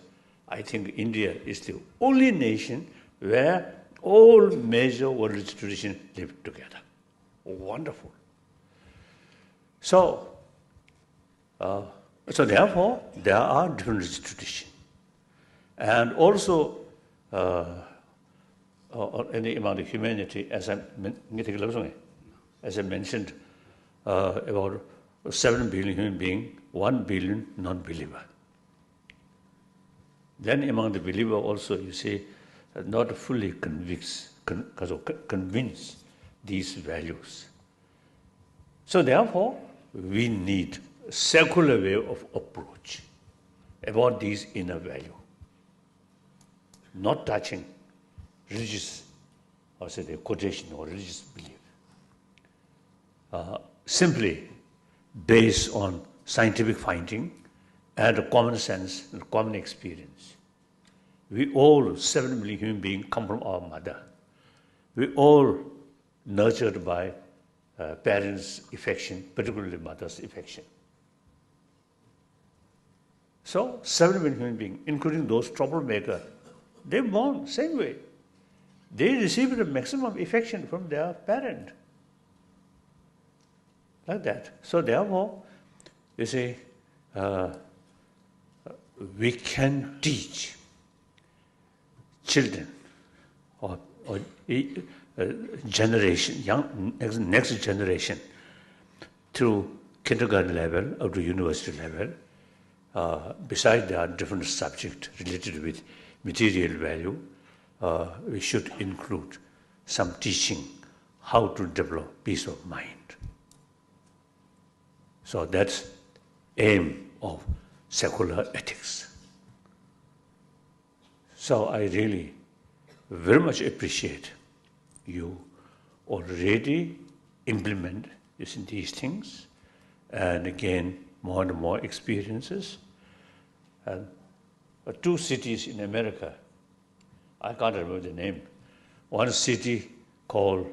I think India is the only nation where all major world religious traditions live together. Wonderful. So therefore, there are different religious traditions. And also, in the amount of humanity, as I mentioned, about 7 billion human beings, 1 billion non-believer. Then among the believer also, you see, not fully convinced these values. So therefore, we need a secular way of approach about these inner value, not touching religious, or say the quotation or religious belief. Simply based on scientific finding and common sense and common experience. We all, 7 million human beings, come from our mother. We all nurtured by parents' affection, particularly mother's affection. So 7 million human beings, including those troublemakers, they born same way. They received the maximum affection from their parent. Like that. So therefore, you see, we can teach children or generation, next generation, through kindergarten level or to university level. Besides, there are different subjects related with material value. We should include some teaching how to develop peace of mind. So that's aim of secular ethics. So I really very much appreciate you already implement these things and again more and more experiences. And 2 cities in America, I can't remember the name. One city called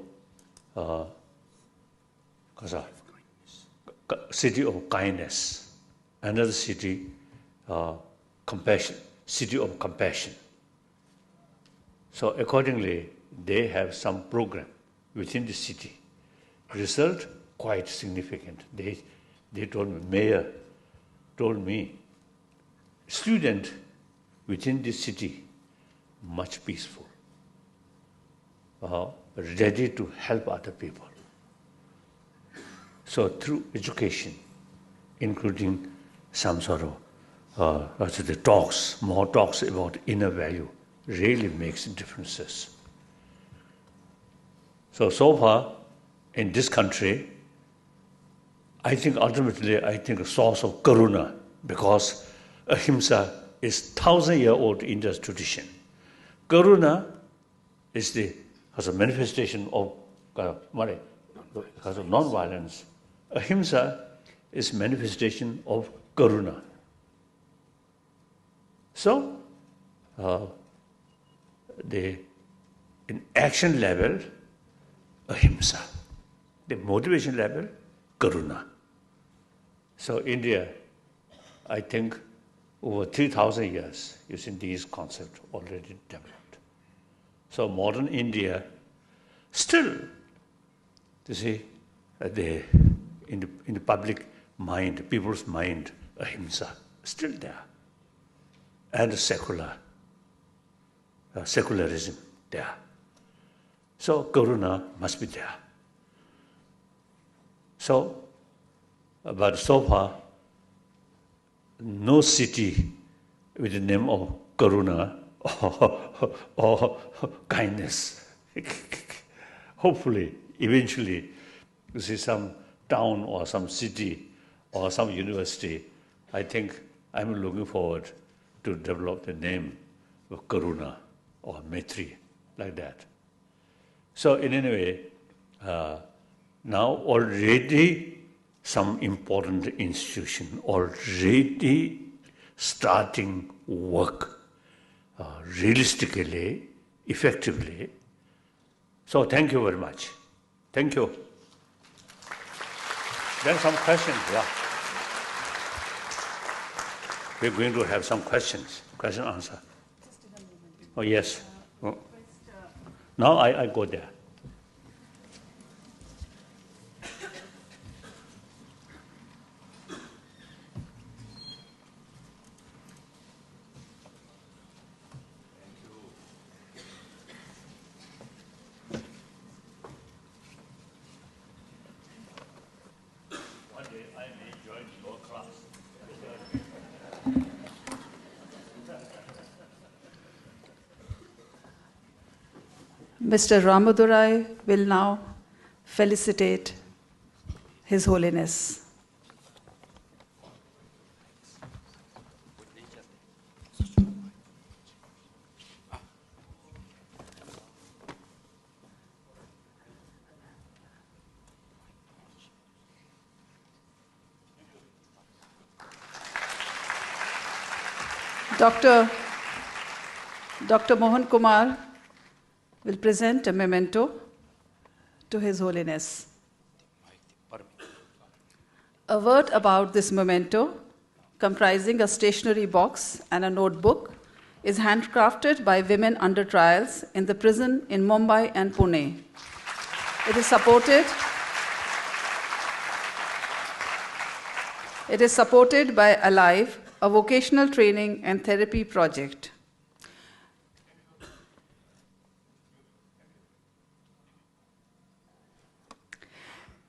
City of Kindness. Another city, Compassion, City of Compassion. So accordingly, they have some program within the city. Result quite significant. They told me, mayor told me, student within this city, much peaceful, ready to help other people. So through education, including some sort of the talks, more talks about inner value, really makes differences. So far, in this country, I think ultimately, a source of karuna, because ahimsa is 1,000-year-old India's tradition. Karuna is as a manifestation of non-violence. Ahimsa is manifestation of karuna. So, in action level, ahimsa. The motivation level, karuna. So India, I think, over 3,000 years using these concepts already developed. So modern India, still, you see, in the public mind, people's mind, ahimsa, still there. And secularism there. So karuna must be there. So, but so far, no city with the name of karuna or kindness. Hopefully, eventually, you see some town or some city or some university, I think I'm looking forward to develop the name of karuna or maitri, like that. So in any way, now already some important institution already starting work realistically, effectively. So thank you very much. Thank you. Then some questions, yeah. We're going to have some questions, question answer. Oh yes. Now I go there. Mr. Ramadurai will now felicitate His Holiness. Dr. Mohan Kumar will present a memento to His Holiness. A word about this memento, comprising a stationery box and a notebook, is handcrafted by women under trials in the prison in Mumbai and Pune. It is supported by Alive, a vocational training and therapy project.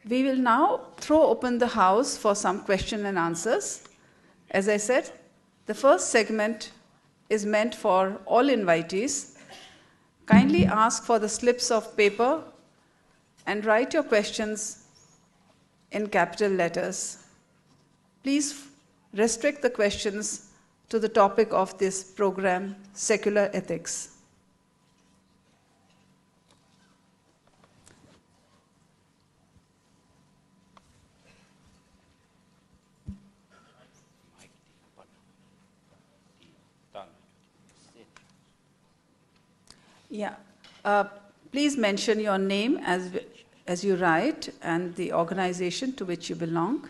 We will now throw open the house for some question and answers. As I said, the first segment is meant for all invitees. Kindly ask for the slips of paper and write your questions in capital letters. Please restrict the questions to the topic of this program, secular ethics. Yeah. Please mention your name as you write and the organization to which you belong.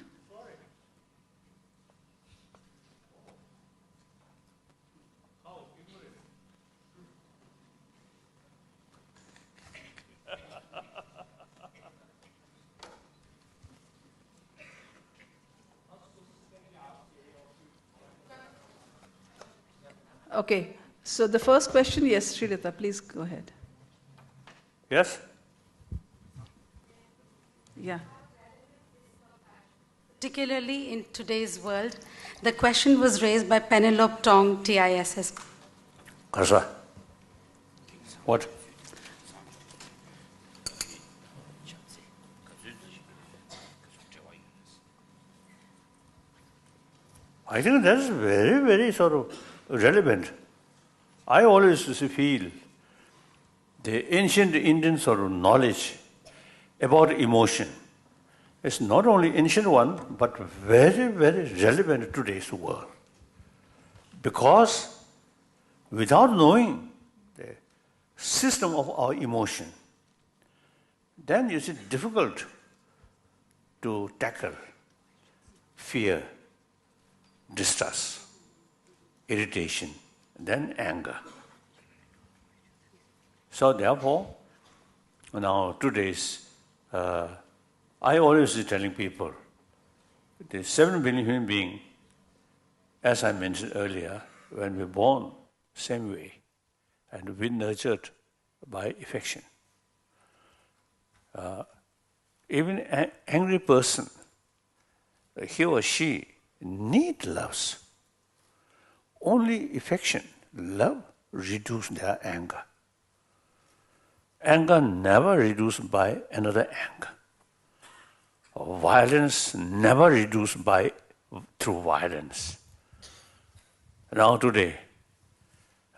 Okay. So the first question, yes, Srilata, please go ahead. Yes? Yeah. Particularly in today's world, the question was raised by Penelope Tong, TISS. Karsa. What? I think that's very, very sort of relevant. I always feel the ancient Indian sort of knowledge about emotion is not only ancient one, but very, very relevant to today's world. Because without knowing the system of our emotion, then it's difficult to tackle fear, distrust, irritation, then anger. So therefore, now today's, I always telling people, the 7 billion human beings, as I mentioned earlier, when we're born, same way, and we're nurtured by affection. Even an angry person, he or she need loves. Only affection, love, reduce their anger. Anger never reduced by another anger. Violence never reduced through violence. Now today,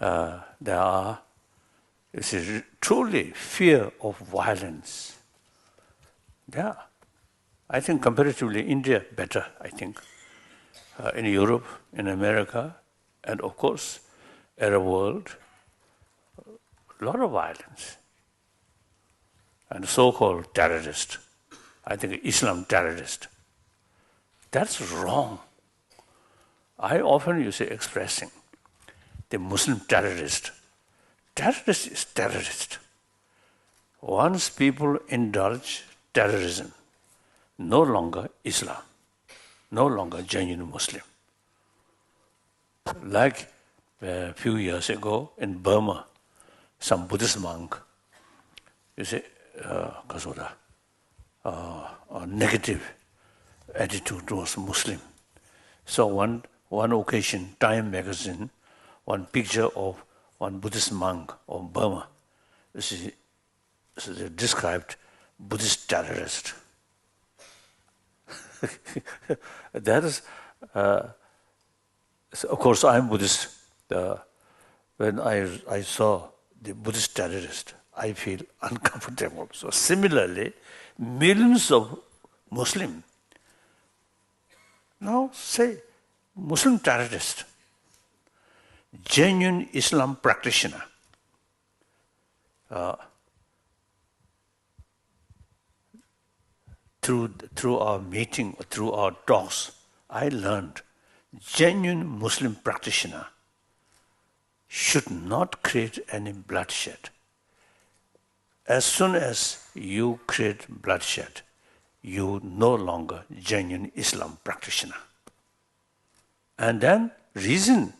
there are, truly fear of violence. Yeah, I think comparatively India better, I think. In Europe, in America, and of course, Arab world, a lot of violence. And so-called terrorist, I think Islam terrorist. That's wrong. I often expressing the Muslim terrorist. Terrorist is terrorist. Once people indulge terrorism, no longer Islam, no longer genuine Muslim. Like a few years ago in Burma, some Buddhist monk, a negative attitude towards Muslim. So one occasion, Time magazine, one picture of one Buddhist monk of Burma, described Buddhist terrorist. That is, of course, I'm Buddhist. When I saw the Buddhist terrorist, I feel uncomfortable. So similarly, millions of Muslims now say Muslim terrorist. genuine Islam practitioner. Through our meeting, or through our talks, I learned genuine Muslim practitioner should not create any bloodshed. As soon as you create bloodshed, you no longer genuine Islam practitioner. And then reason,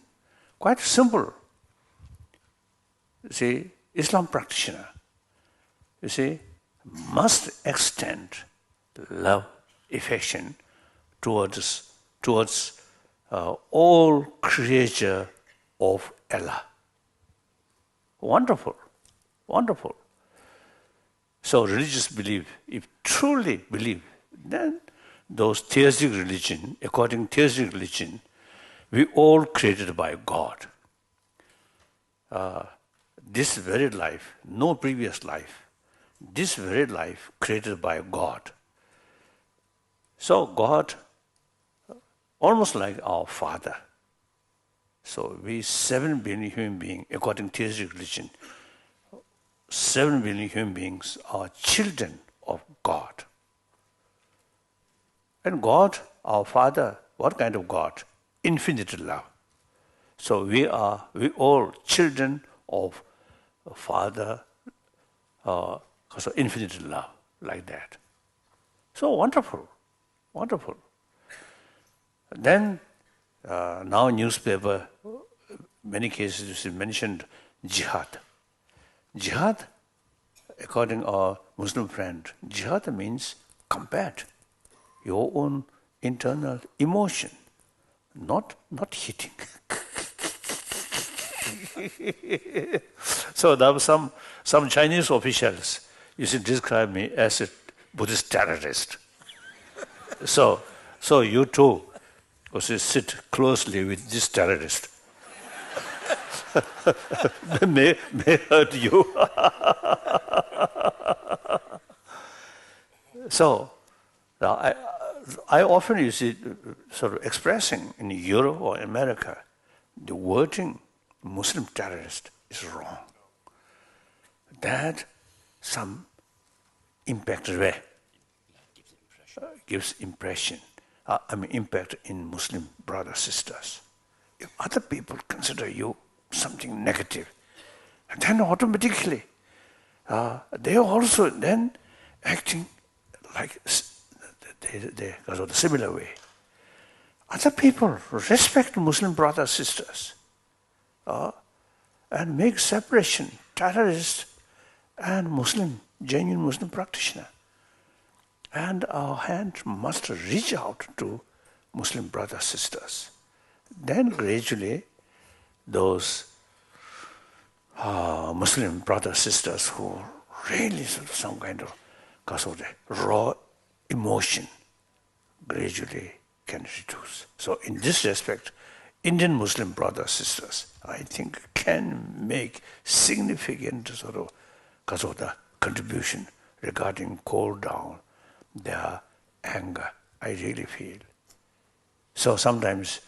quite simple. You see, Islam practitioner, you see, must extend love, affection towards all creature of Allah. Wonderful, wonderful. So religious belief, if truly believe, then those theistic religion, according to theistic religion, we all created by God. This very life, no previous life, this very life created by God. So God, almost like our Father. So we 7 billion human beings, according to theistic religion, 7 billion human beings are children of God. And God, our Father, what kind of God? Infinite love. So we all children of Father, because of infinite love, like that. So wonderful, wonderful. Then now newspaper, many cases you mentioned jihad. Jihad, according to our Muslim friend, jihad means combat your own internal emotion, not hitting. So there were some Chinese officials used to describe me as a Buddhist terrorist. So you too also sit closely with this terrorist. may hurt you. So I often you see sort of expressing in Europe or America, the wording Muslim terrorist is wrong. That some impact gives impression. Impact in Muslim brothers sisters. If other people consider you something negative, then automatically they are also then acting like they go the similar way. Other people respect Muslim brothers sisters and make separation, terrorist and Muslim, genuine Muslim practitioner. And our hand must reach out to Muslim brothers sisters. Then gradually, those Muslim brothers sisters who really sort of some kind of raw emotion gradually can reduce. So in this respect, Indian Muslim brothers sisters, I think, can make significant sort of contribution regarding cool down their anger, I really feel. So sometimes,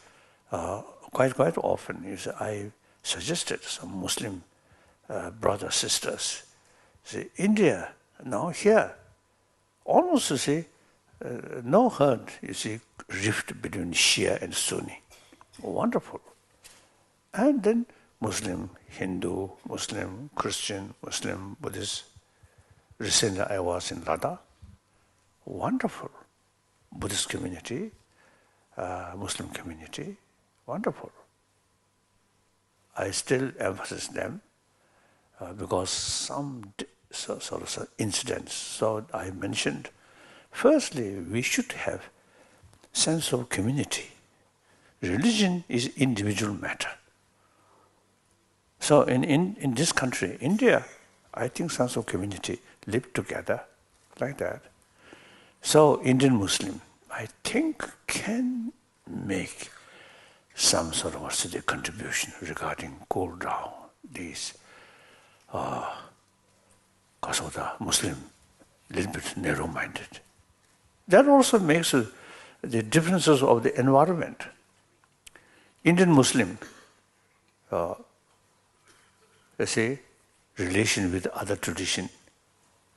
quite often, I suggested some Muslim brothers, sisters, say, India, now here, almost to say, no hurt, rift between Shia and Sunni. Wonderful. And then Muslim, Hindu, Muslim, Christian, Muslim, Buddhist. Recently I was in Ladakh. Wonderful. Buddhist community, Muslim community, wonderful. I still emphasize them because some sort of incidents. So I mentioned, firstly, we should have sense of community. Religion is individual matter. So in this country, India, I think sense of community live together like that. So Indian Muslim, I think, can make some sort of contribution regarding cool down these because of the Muslim little bit narrow-minded. That also makes the differences of the environment. Indian Muslim, relation with other tradition,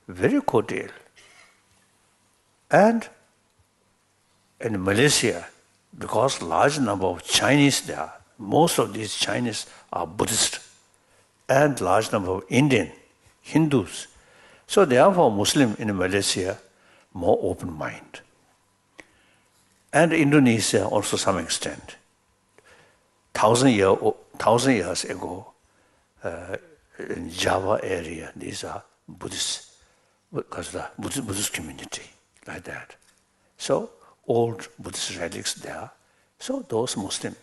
very cordial. And in Malaysia, because large number of Chinese there, most of these Chinese are Buddhist, and large number of Indian, Hindus. So therefore Muslim in Malaysia, more open mind. And Indonesia also some extent. 1,000 years ago, in Java area, these are Buddhists, because the Buddhist community, like that. So old Buddhist relics there. So those Muslims,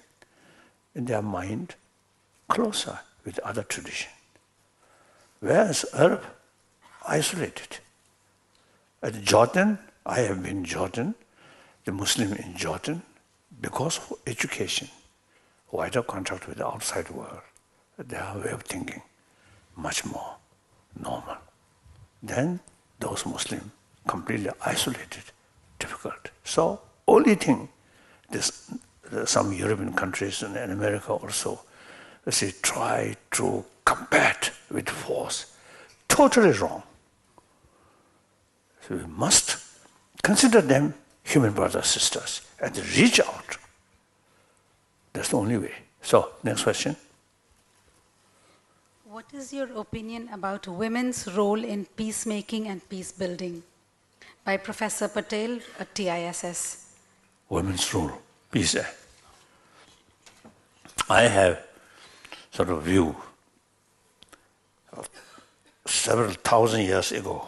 in their mind, closer with other tradition. Whereas Arab, isolated. At Jordan, I have been in Jordan, the Muslim in Jordan, because of education, wider contact with the outside world, their way of thinking, much more normal. Then those Muslims completely isolated, difficult. So only thing, some European countries and America also, try to combat with force. Totally wrong. So we must consider them human brothers, sisters, and reach out. That's the only way. So, next question. What is your opinion about women's role in peacemaking and peace building? By Professor Patel at TISS. Women's role, peace. I have sort of view of several thousand years ago,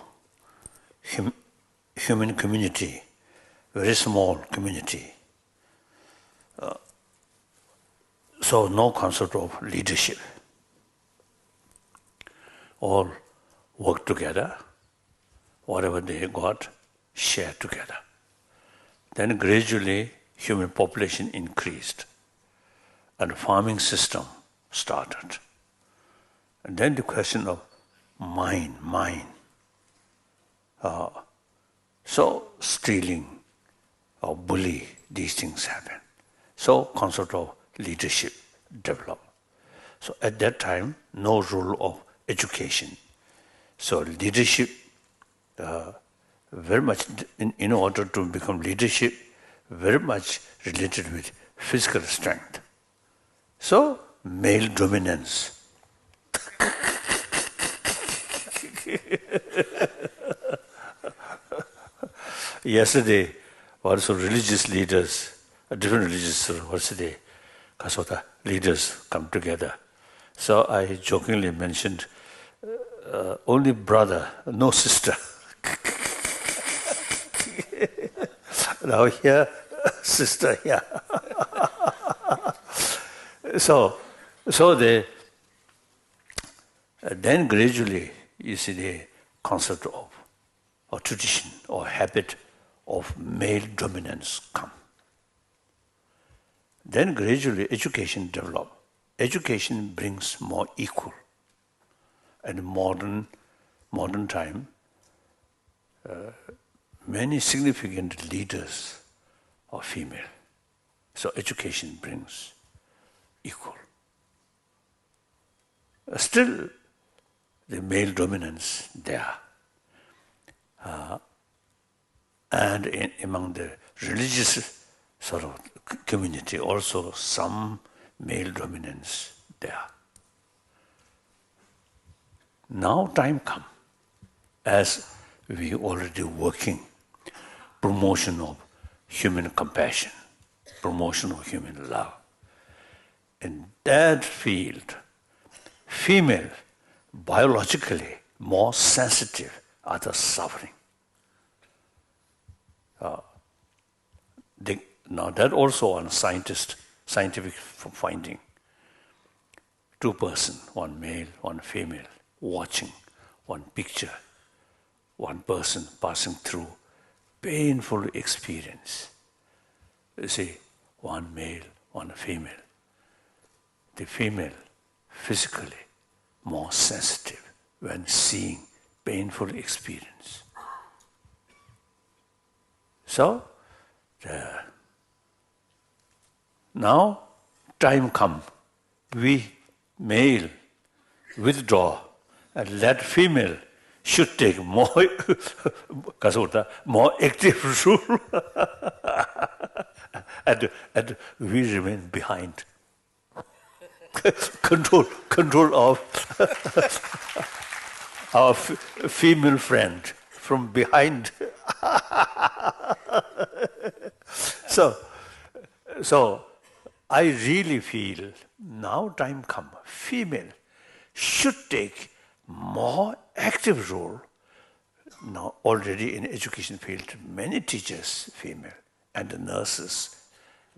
human community, very small community. So no concept of leadership. All work together, whatever they got, share together. Then gradually human population increased and farming system started. And then the question of mine. So stealing or bully, these things happen. So concept of leadership developed. So at that time, no rule of education. So leadership, very much, in order to become leadership, very much related with physical strength. So male dominance. Yesterday, also religious leaders, different religious university, Kasota leaders come together. So I jokingly mentioned, only brother, no sister. Now here, sister here. So they, then gradually, you see the concept of or tradition or habit of male dominance come. Then gradually education develop. Education brings more equal. And modern time, many significant leaders are female. So education brings equal. Still, the male dominance there. And among the religious sort of community, also some male dominance there. Now time come, as we already working, promotion of human compassion, promotion of human love. In that field, female, biologically more sensitive are the suffering. Now that also on scientific finding. 2 persons, one male, one female, watching one picture, one person passing through painful experience. You see, one male, one female. The female physically more sensitive when seeing painful experience. So, now time come, we male withdraw and let female should take more active role and we remain behind. control of our female friend from behind. So I really feel now time come, female should take more active role. Now already in education field, many teachers female and nurses,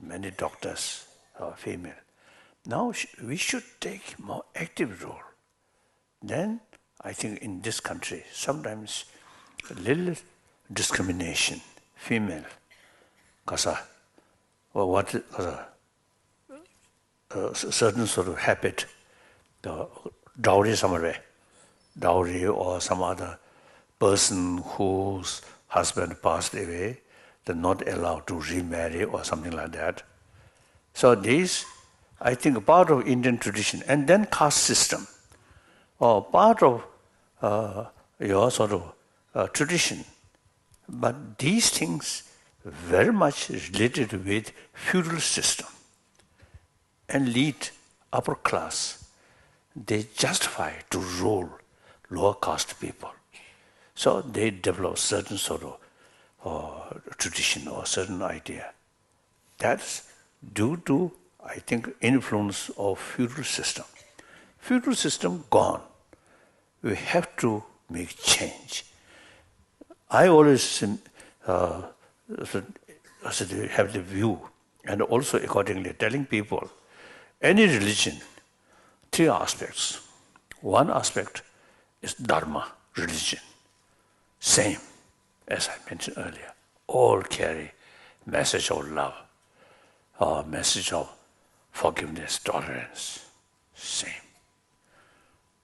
many doctors are female. Now we should take more active role. Then I think in this country sometimes a little discrimination, female, kasa, or what, certain sort of habit, the dowry somewhere, dowry or some other person whose husband passed away, they're not allowed to remarry or something like that. So these, I think, part of Indian tradition, and then caste system, or part of your sort of tradition. But these things very much related with feudal system and lead upper class. They justify to rule lower caste people. So they develop certain sort of tradition or certain idea. That's due to, I think, influence of feudal system. Feudal system gone. We have to make change. I always have the view, and also accordingly telling people, any religion, three aspects. One aspect is dharma, religion. Same, as I mentioned earlier. All carry message of love, message of forgiveness, tolerance. Same.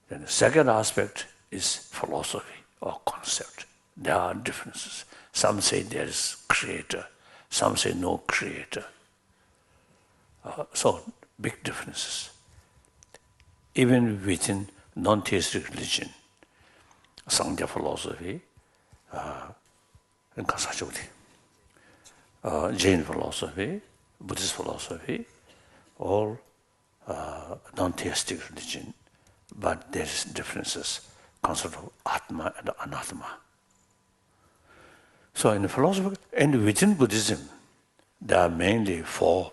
Then the second aspect is philosophy or concept. There are differences. Some say there is creator, some say no creator. So big differences. Even within non-theistic religion, Sangha philosophy, Jain philosophy, Buddhist philosophy, all non-theistic religion, but there is differences, concept of Atma and Anatma. So in the philosophy, and within Buddhism, there are mainly four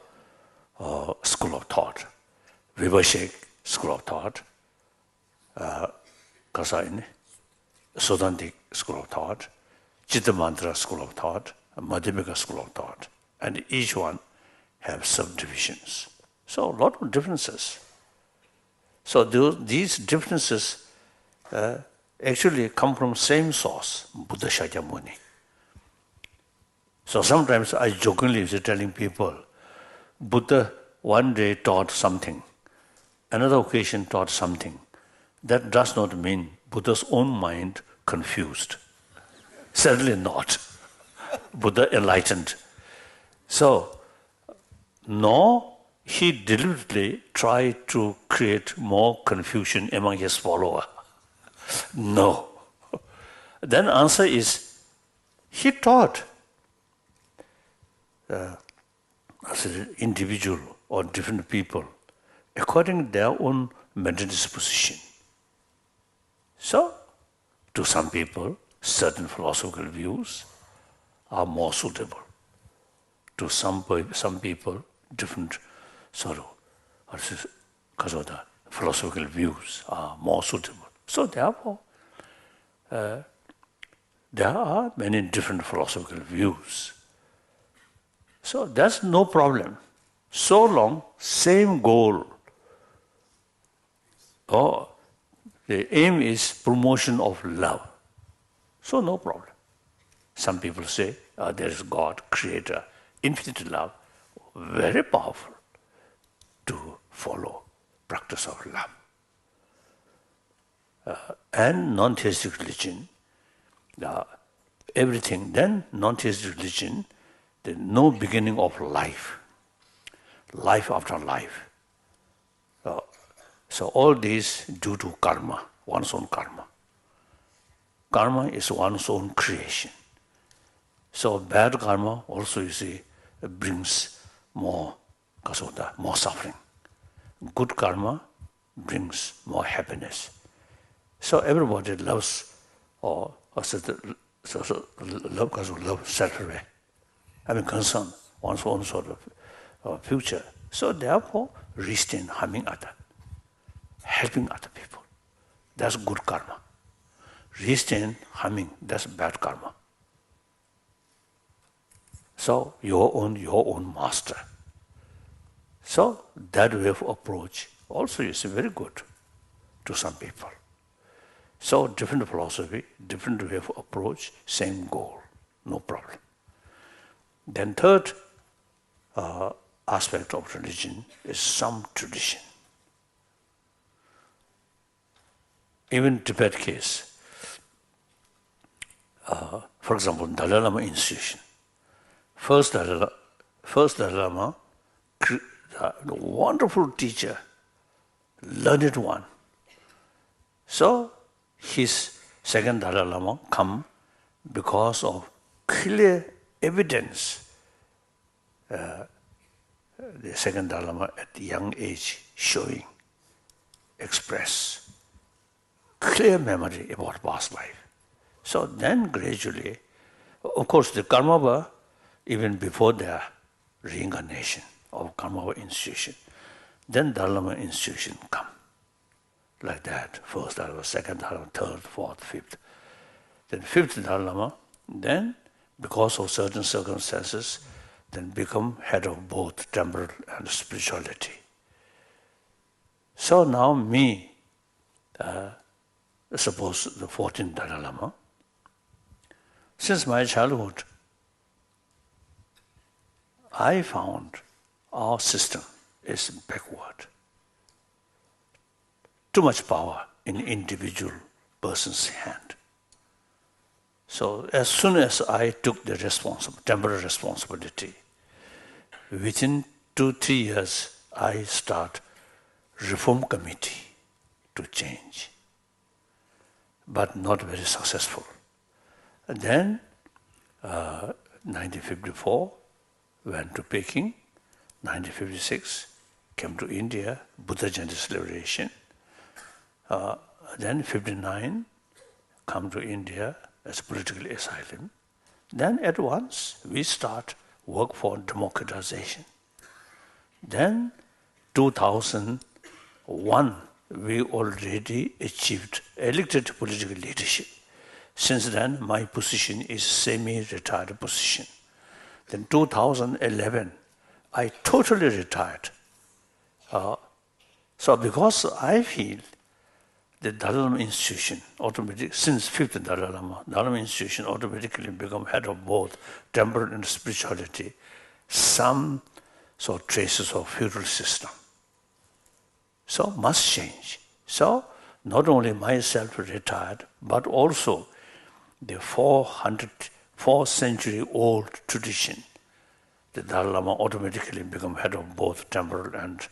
school of thought. Vibhashik school of thought, Kasaini, Sudantic school of thought, Chittamantra school of thought, Madhyamika school of thought, and each one have subdivisions. So a lot of differences. So these differences actually come from same source, Buddha Shakyamuni. So sometimes I jokingly was telling people, Buddha one day taught something, another occasion taught something. That does not mean Buddha's own mind confused. Certainly not. Buddha enlightened. So, nor he deliberately tried to create more confusion among his followers. No. Then answer is, he taught as an individual or different people according to their own mental disposition. So, to some people, certain philosophical views are more suitable. To some people, different sort of philosophical views are more suitable. So therefore, there are many different philosophical views. So that's no problem. So long, same goal. Or the aim is promotion of love. So no problem. Some people say, there is God, creator, infinite love, very powerful to follow practice of love. And non-theistic religion, everything, then non-theistic religion, there's no beginning of life, life after life. So all these due to karma, one's own karma. Karma is one's own creation. So bad karma also, you see, brings more kasota, more suffering. Good karma brings more happiness. So everybody loves or love because of love self-aware. Having concern one's own sort of future. So therefore, restrain harming other, helping other people. That's good karma. Restrain harming, that's bad karma. So your own master. So that way of approach also is very good to some people. So different philosophy, different way of approach, same goal, no problem. Then third aspect of religion is some tradition. Even Tibet case, for example, Dalai Lama institution. First Dalai Lama, a wonderful teacher, learned one. So his second Dalai Lama come because of clear evidence. The second Dalai Lama at the young age showing, express clear memory about past life. So then gradually, of course the Karmapa, even before their reincarnation of Karmapa institution, then Dalai Lama institution come. Like that, first Dalai Lama, second Dalai Lama, third, fourth, fifth. Then fifth Dalai Lama, then because of certain circumstances, then become head of both temporal and spirituality. So now me, suppose the 14th Dalai Lama, since my childhood, I found our system is backward. Too much power in individual person's hand. So as soon as I took the temporary responsibility, within 2-3 years, I start reform committee to change, but not very successful. And then 1954, went to Peking. 1956, came to India, Buddha Jayanti celebration. Then 59, come to India as political asylum. Then at once we start work for democratization. Then 2001, we already achieved elected political leadership. Since then, my position is semi-retired position. Then 2011, I totally retired. So because I feel the Dalai Lama institution automatically, since 5th Dalai Lama institution automatically become head of both temporal and spirituality, some sort of traces of feudal system. So must change. So not only myself retired, but also the 4 century old tradition, the Dalai Lama automatically become head of both temporal and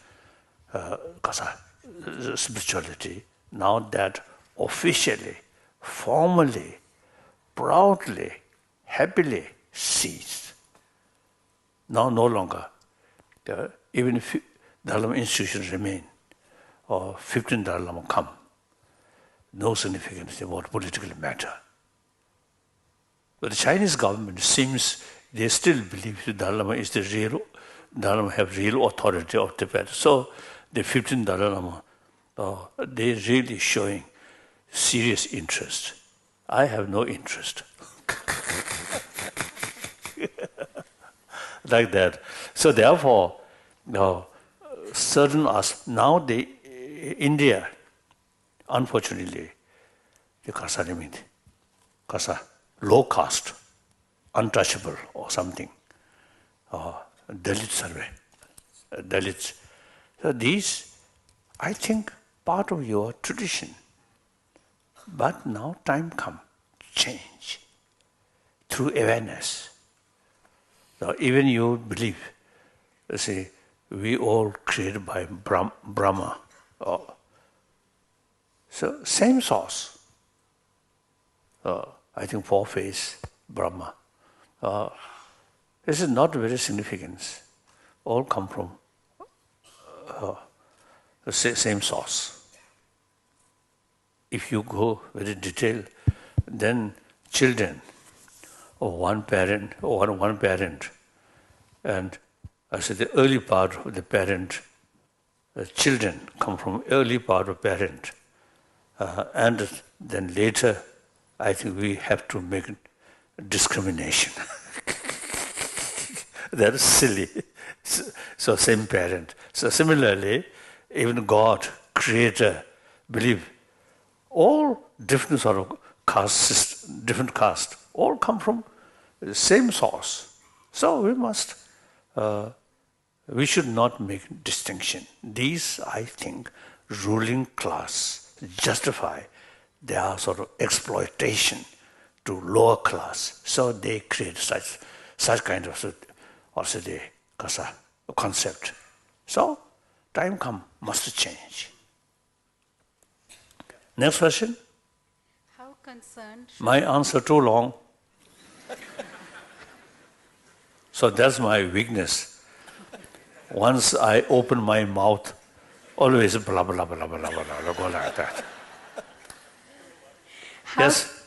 spirituality. Now that officially, formally, proudly, happily ceased. Now no longer. Even if Dalai Lama institutions remain, or 15 Dalai Lama come, no significance about political matter. But the Chinese government seems they still believe the Dalai Lama is the real, Dalai Lama have real authority of Tibet. So the 15 Dalai Lama, they really showing serious interest. I have no interest. Like that. So therefore, certain now India, unfortunately, the low caste, untouchable or something, Dalit survey, Dalits. So these, I think, part of your tradition. But now time come, change through awareness. Now even you believe, say, we all created by Brahma, or So same source. I think four-face Brahma. This is not very significant. All come from the same source. If you go very detailed, then children of one parent, and I said the early part of the parent, children come from early part of parent, and then later, I think we have to make discrimination. That is silly. So same parent. So similarly, even God, Creator, believe all different sort of caste, different caste, all come from the same source. So we should not make distinction. These, I think, ruling class justify their sort of exploitation to lower class. So they create such kind of also the concept. So time come, must change. Next question. How concerned? My answer too long. So that's my weakness. Once I open my mouth, always blah, blah, blah, blah, blah, blah, go like that. Yes?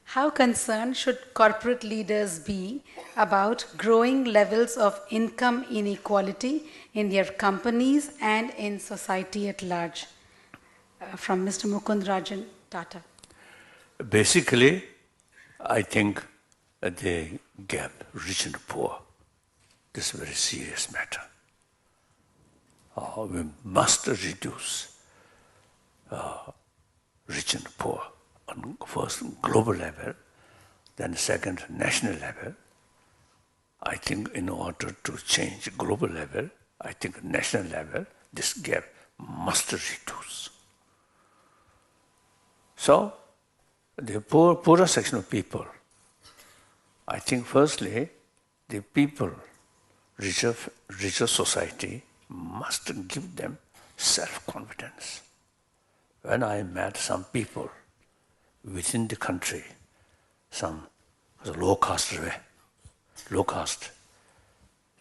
How concerned should corporate leaders be about growing levels of income inequality in their companies and in society at large? From Mr. Mukund Rajan, Tata. Basically, I think the gap, rich and poor, this is a very serious matter. We must reduce rich and poor on first global level, then second national level. I think in order to change global level, I think national level, this gap must reduce. So, the poorer section of people, I think firstly, the people, richer society, must give them self-confidence. When I met some people within the country, some low caste,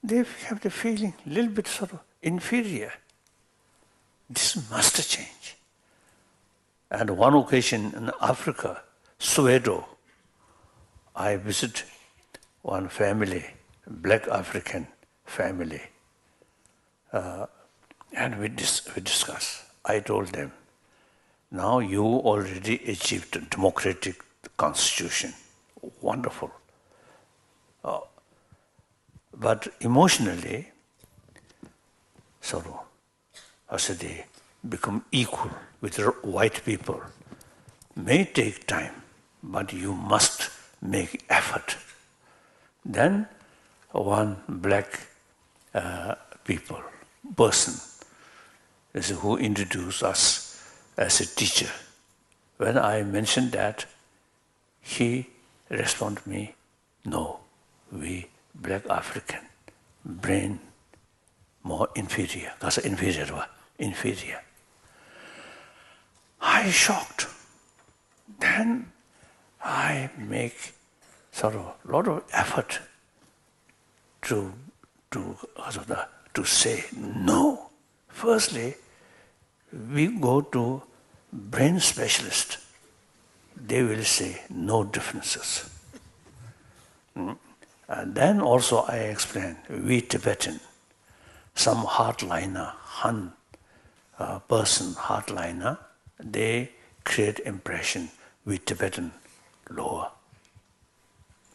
they have the feeling a little bit sort of inferior. This must change. And one occasion in Africa, Soweto, I visited one family, black African family, and we discussed. I told them, now you already achieved a democratic constitution. Wonderful. But emotionally, sort of, as they become equal with white people, may take time, but you must make effort. Then one black person is who introduced us as a teacher. When I mentioned that, he responded me, no, we black African, brain more inferior. That's inferior. I shocked. Then I make sort of a lot of effort to say no. Firstly, we go to brain specialist. They will say no differences. And then also I explain, we Tibetan, some hardliner, Han person, hardliner, they create impression we Tibetan lower,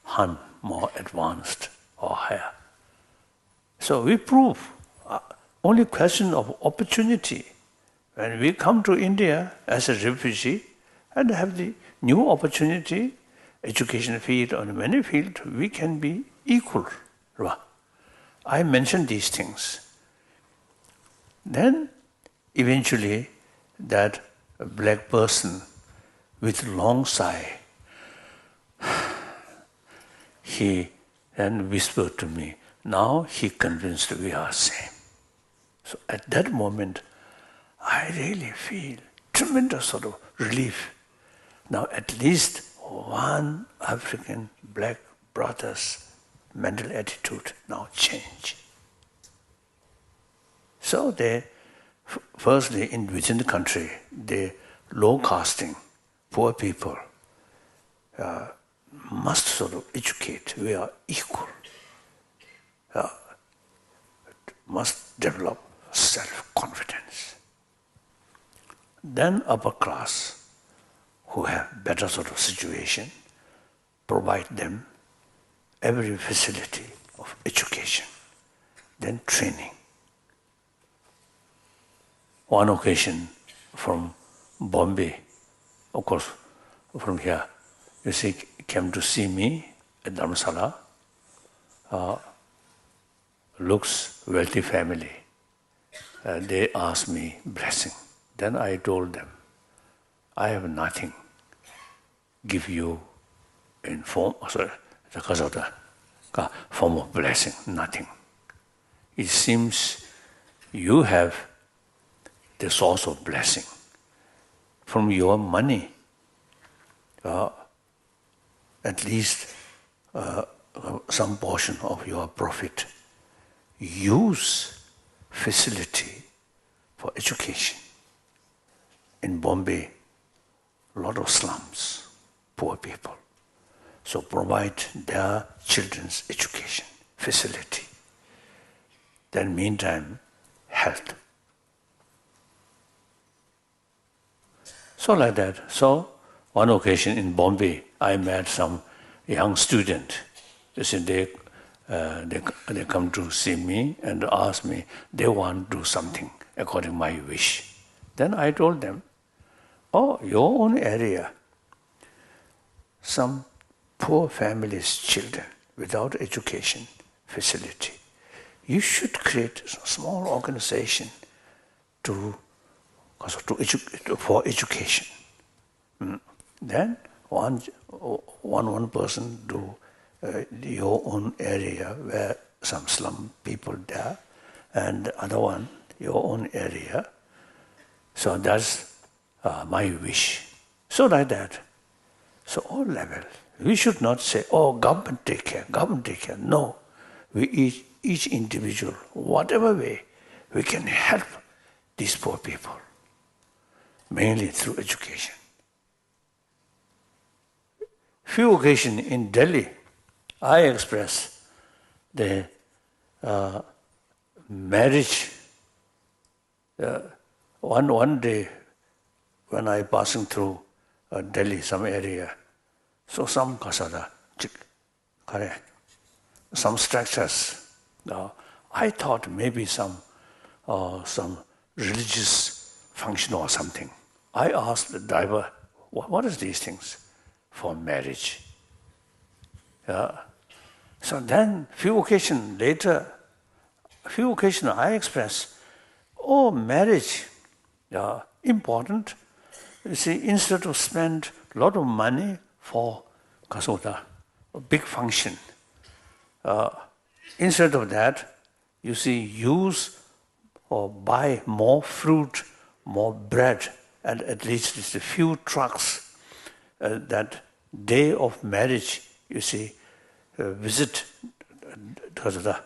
Han more advanced or higher. So we prove, only question of opportunity. When we come to India as a refugee and have the new opportunity, education field or many fields, we can be equal. I mentioned these things. Then eventually that black person with long sigh, he then whispered to me, now he convinced we are same. So at that moment, I really feel tremendous sort of relief. Now at least one African black brother's mental attitude now change. So they, firstly, within the country, the low casting, poor people must sort of educate. We are equal. Must develop self-confidence. Then upper class, who have better sort of situation, provide them every facility of education, then training. One occasion from Bombay, of course, from here, you see, came to see me at Dharamsala. Looks wealthy family. They asked me blessing. Then I told them, I have nothing. Give you in form, because of the form of blessing, nothing. It seems you have the source of blessing from your money. At least some portion of your profit. Use facility for education. In Bombay, a lot of slums, poor people. So provide their children's education facility. Then meantime, health. So like that. So one occasion in Bombay, I met some young student. They come to see me and ask me, they want to do something according to my wish. Then I told them, oh, your own area, some poor families' children without education facility. You should create a small organization for education. Then one person do your own area where some slum people there, and the other one your own area. So that's my wish. So like that. So all level. We should not say, oh, government take care, government take care. No. We each individual, whatever way, we can help these poor people, mainly through education. Few occasions in Delhi, I express the marriage. One day, when I passing through Delhi, some area, so some some structures. I thought maybe some religious function or something. I asked the driver, what is these things for marriage? So then, few occasions later, I expressed, oh, marriage, important. You see, instead of spend a lot of money for a big function, instead of that, you see, use or buy more fruit, more bread, and at least it's a few trucks that day of marriage, you see, visit the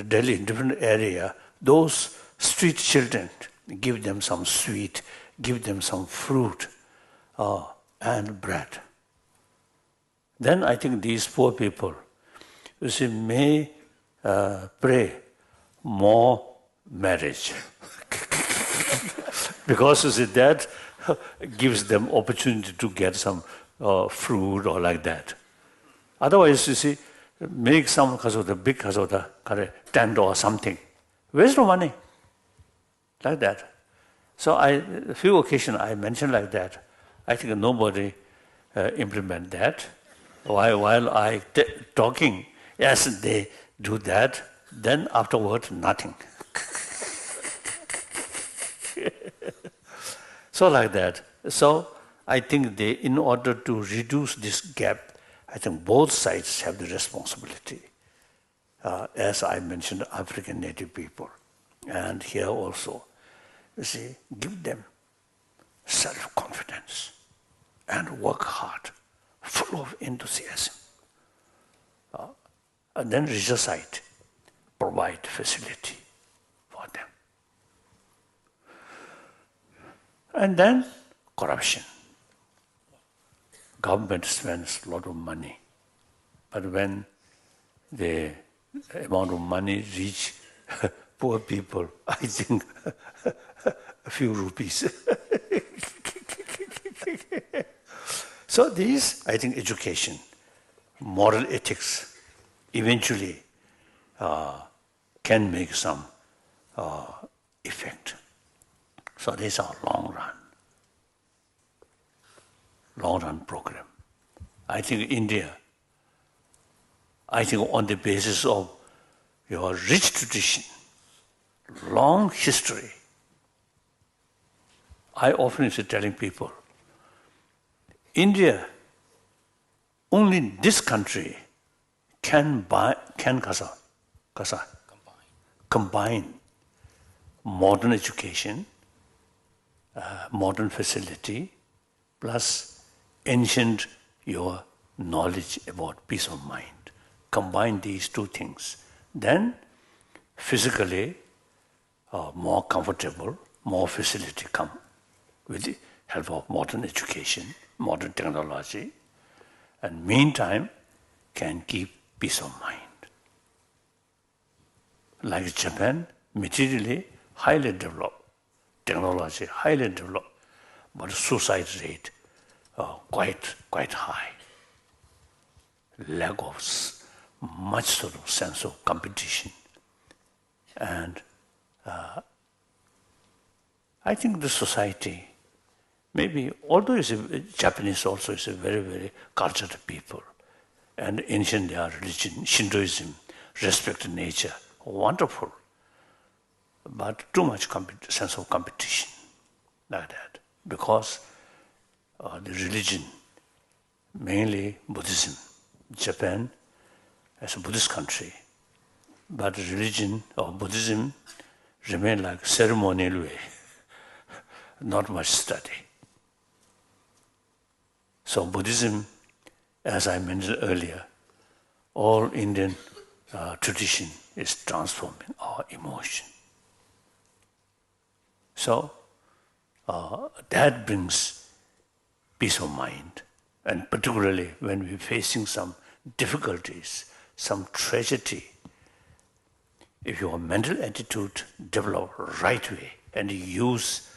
Delhi in different area, those street children, give them some sweet, give them some fruit and bread. Then I think these poor people, you see, may pray more marriage. Because you see, that gives them opportunity to get some fruit or like that. Otherwise, you see, make some big tent or something. Waste of money. Like that. So a few occasions I mentioned like that. I think nobody implement that. While I talking, yes, they do that. Then afterward, nothing. So like that. So I think in order to reduce this gap, I think both sides have the responsibility. As I mentioned, African native people, and here also. You see, give them self-confidence, and work hard, full of enthusiasm. And then research site provide facility for them. And then corruption. Government spends a lot of money, but when the amount of money reach poor people, I think a few rupees. So these, I think, education, moral ethics, eventually can make some effect. So these are long run program. I think India, on the basis of your rich tradition, long history, I often is telling people, India, only this country can combine modern education, modern facility, plus ancient your knowledge about peace of mind. Combine these two things. Then physically more comfortable, more facility come with the help of modern education, modern technology, and meantime can keep peace of mind. Like Japan, materially highly developed, technology highly developed, but suicide rate quite high. Lack of much sort of sense of competition. And I think the society, maybe, although Japanese also is a very, very cultured people, and ancient their religion, Shintoism, respect nature, wonderful, but too much sense of competition, like that, because the religion, mainly Buddhism, Japan as a Buddhist country, but religion or Buddhism remain like ceremonial way, not much study. So Buddhism, as I mentioned earlier, all Indian tradition is transforming our emotion. So that brings peace of mind, and particularly when we're facing some difficulties, some tragedy, if your mental attitude develop right way and you use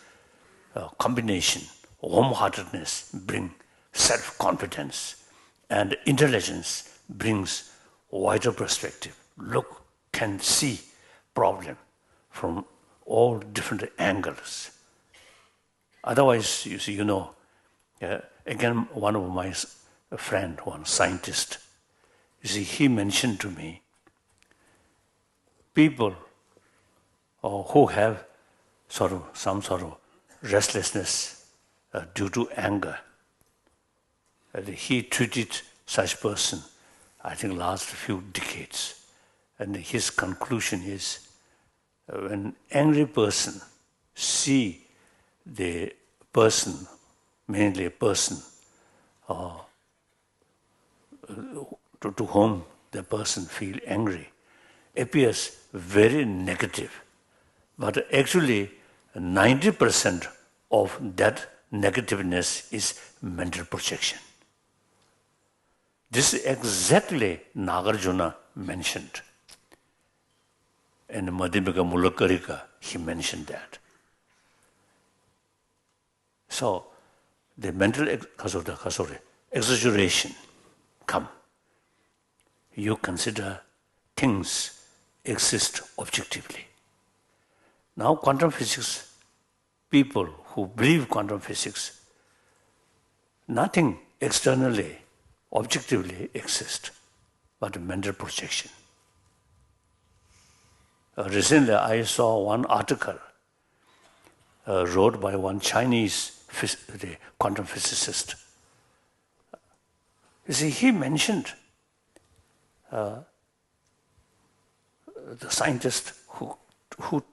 combination, warm-heartedness bring self-confidence, and intelligence brings wider perspective. Look, can see problem from all different angles. Otherwise, you see, again, one of my friend, one scientist, you see, he mentioned to me, people who have some sort of restlessness due to anger, he treated such person, I think, last few decades. And his conclusion is, when angry person see the person, mainly a person, to whom the person feel angry, appears very negative. But actually, 90% of that negativeness is mental projection. This is exactly Nagarjuna mentioned. And Madhyamika Mulakarika, he mentioned that. So, the mental exaggeration come. You consider things exist objectively. Now, quantum physics, people who believe quantum physics, nothing externally, objectively exists, but mental projection. Recently, I saw one article wrote by one Chinese quantum physicist. You see, he mentioned the scientists who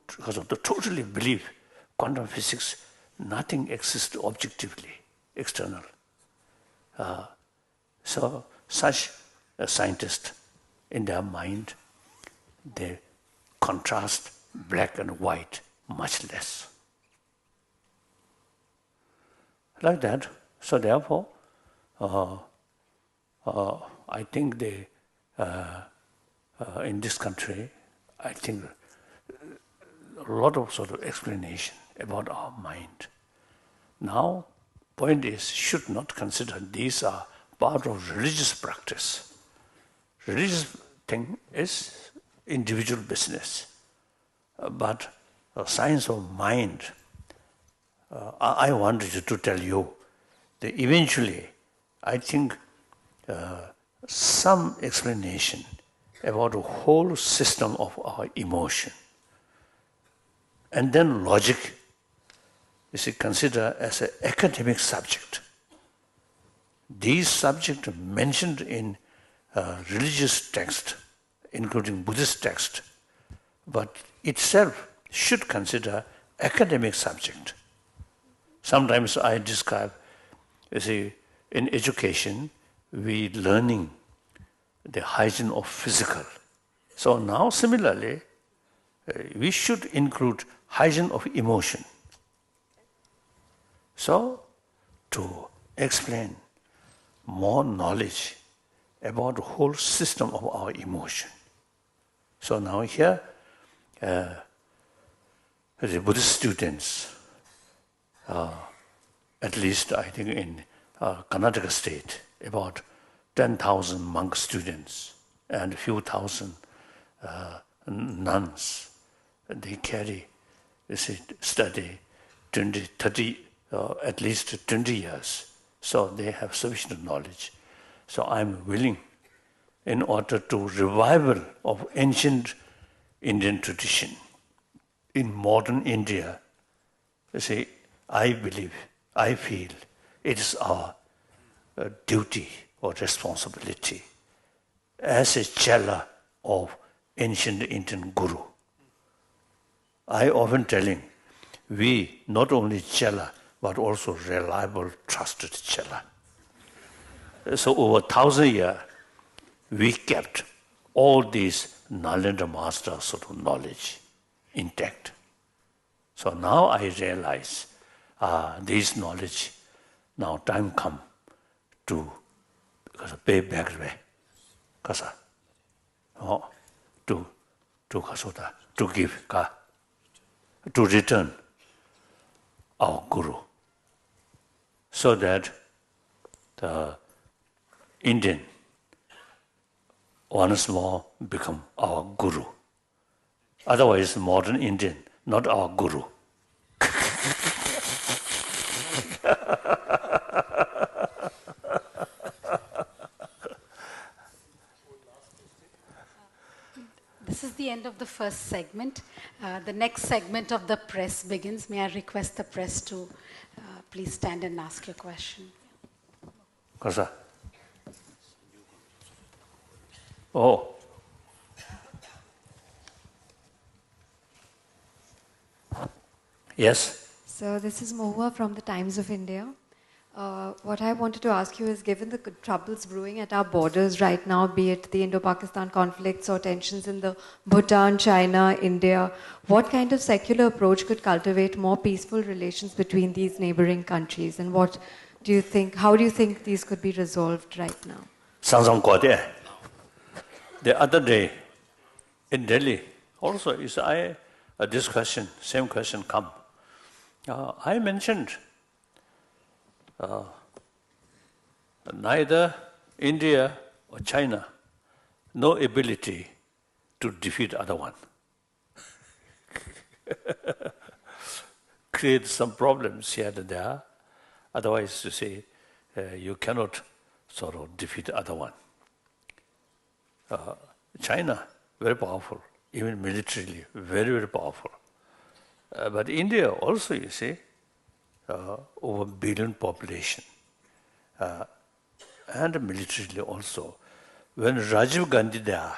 totally believe quantum physics nothing exists objectively, external. So such a scientist, in their mind, they contrast black and white much less. Like that. So therefore, I think they, in this country, I think a lot of sort of explanation about our mind. Now, point is, should not consider these are part of religious practice. Religious thing is individual business. But science of mind, I wanted to tell you that eventually, I think some explanation about the whole system of our emotion. And then logic is considered as an academic subject. These subjects mentioned in religious text, including Buddhist text, but itself should consider academic subject. Sometimes I describe, in education, we learning the hygiene of physical. So now similarly, we should include hygiene of emotion. So, to explain more knowledge about the whole system of our emotion. So now here, the Buddhist students, at least I think in Karnataka state, about 10,000 monk students and a few thousand nuns, they carry, study 20, 30, at least 20 years. So they have sufficient knowledge. So I'm willing, in order to revival of ancient Indian tradition in modern India, I believe, I feel it is our duty or responsibility as a chela of ancient Indian guru. I often telling, we not only chela, but also reliable, trusted chela. So over 1,000 years, we kept all these Nalendra master sort of knowledge intact. So now I realize this knowledge, now time come to pay back to give, to return our guru, so that the Indian once more become our guru. Otherwise, modern Indian, not our guru. This is the end of the first segment. The next segment of the press begins. May I request the press to please stand and ask your question. Kasa? Oh. Yes? So this is Mohua from the Times of India. What I wanted to ask you is, given the troubles brewing at our borders right now, be it the Indo-Pakistan conflicts or tensions in the Bhutan, China, India, what kind of secular approach could cultivate more peaceful relations between these neighboring countries? And what do you think, how do you think these could be resolved right now? The other day in Delhi, also this question, same question come. I mentioned neither India or China, no ability to defeat other one. Create some problems here and there. Otherwise, you cannot sort of defeat other one. China, very powerful, even militarily, very, very powerful. But India also, over a billion population, and militarily also. When Rajiv Gandhi there,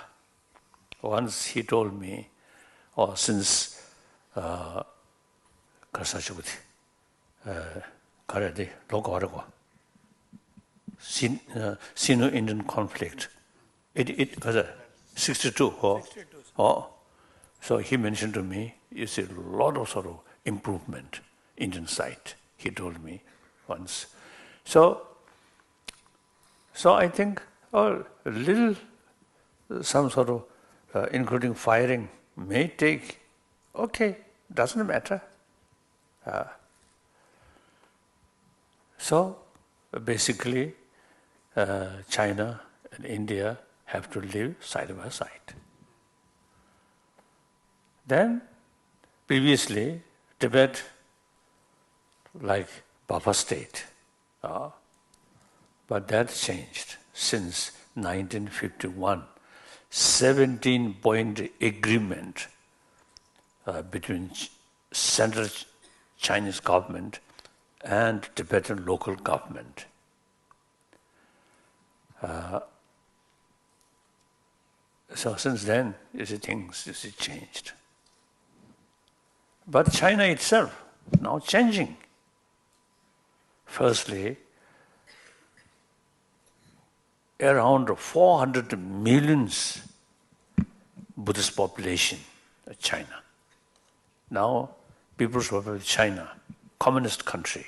once he told me, since Sino-Indian conflict. It was 62. So he mentioned to me, you see, a lot of sort of improvement Indian side, he told me once. So I think a little, some sort of, including firing, may take, okay, doesn't matter. So basically, China and India have to live side by side. Then, previously, Tibet, like Baba state, but that changed since 1951. 17-point agreement between central Chinese government and Tibetan local government. So since then, you see, things changed. But China itself now changing. Firstly, around 400 million Buddhist population of China. Now, People's Republic of China, communist country,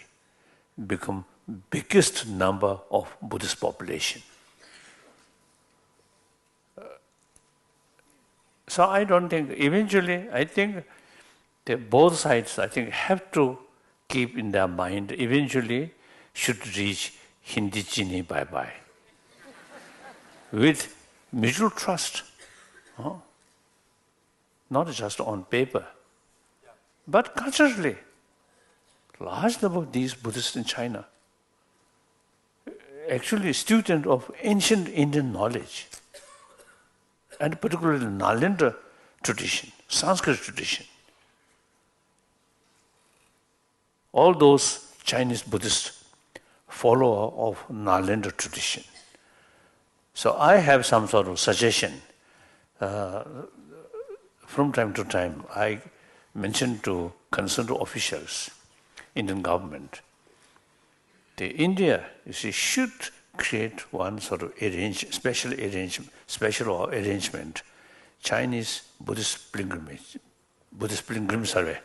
become biggest number of Buddhist population. So I don't think, eventually, I think that both sides, I think, have to keep in their mind, eventually should reach Hindi Chini bye-bye. With mutual trust, not just on paper, but culturally. Large number of these Buddhists in China, actually student of ancient Indian knowledge, and particularly Nalanda tradition, Sanskrit tradition. All those Chinese Buddhists follower of Nalanda tradition. So I have some sort of suggestion. From time to time, I mention to concerned officials, Indian government, the India, you see, should create one sort of special arrangement, Chinese Buddhist pilgrimage, Buddhist pilgrim survey.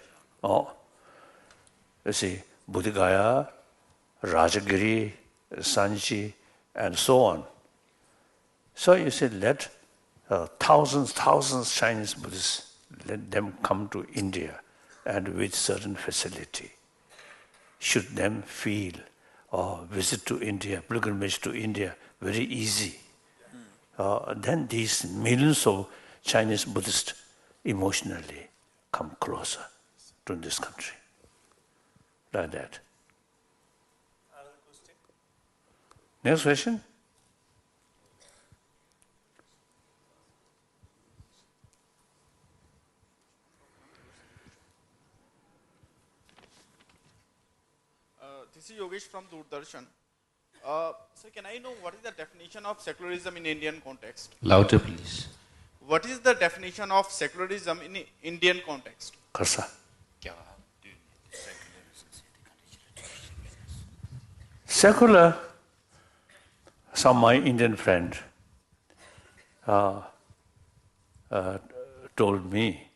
You see, Bodh Gaya, Rajagiri, Sanchi, and so on. So you see, let thousands Chinese Buddhists, let them come to India and with certain facility. Should them feel visit to India, pilgrimage to India, very easy. Then these millions of Chinese Buddhists emotionally come closer to this country. Like that. Next question. This is Yogesh from Doordarshan. So can I know what is the definition of secularism in Indian context? Louder, please. What is the definition of secularism in Indian context? Karsa. Secular, some my Indian friend told me,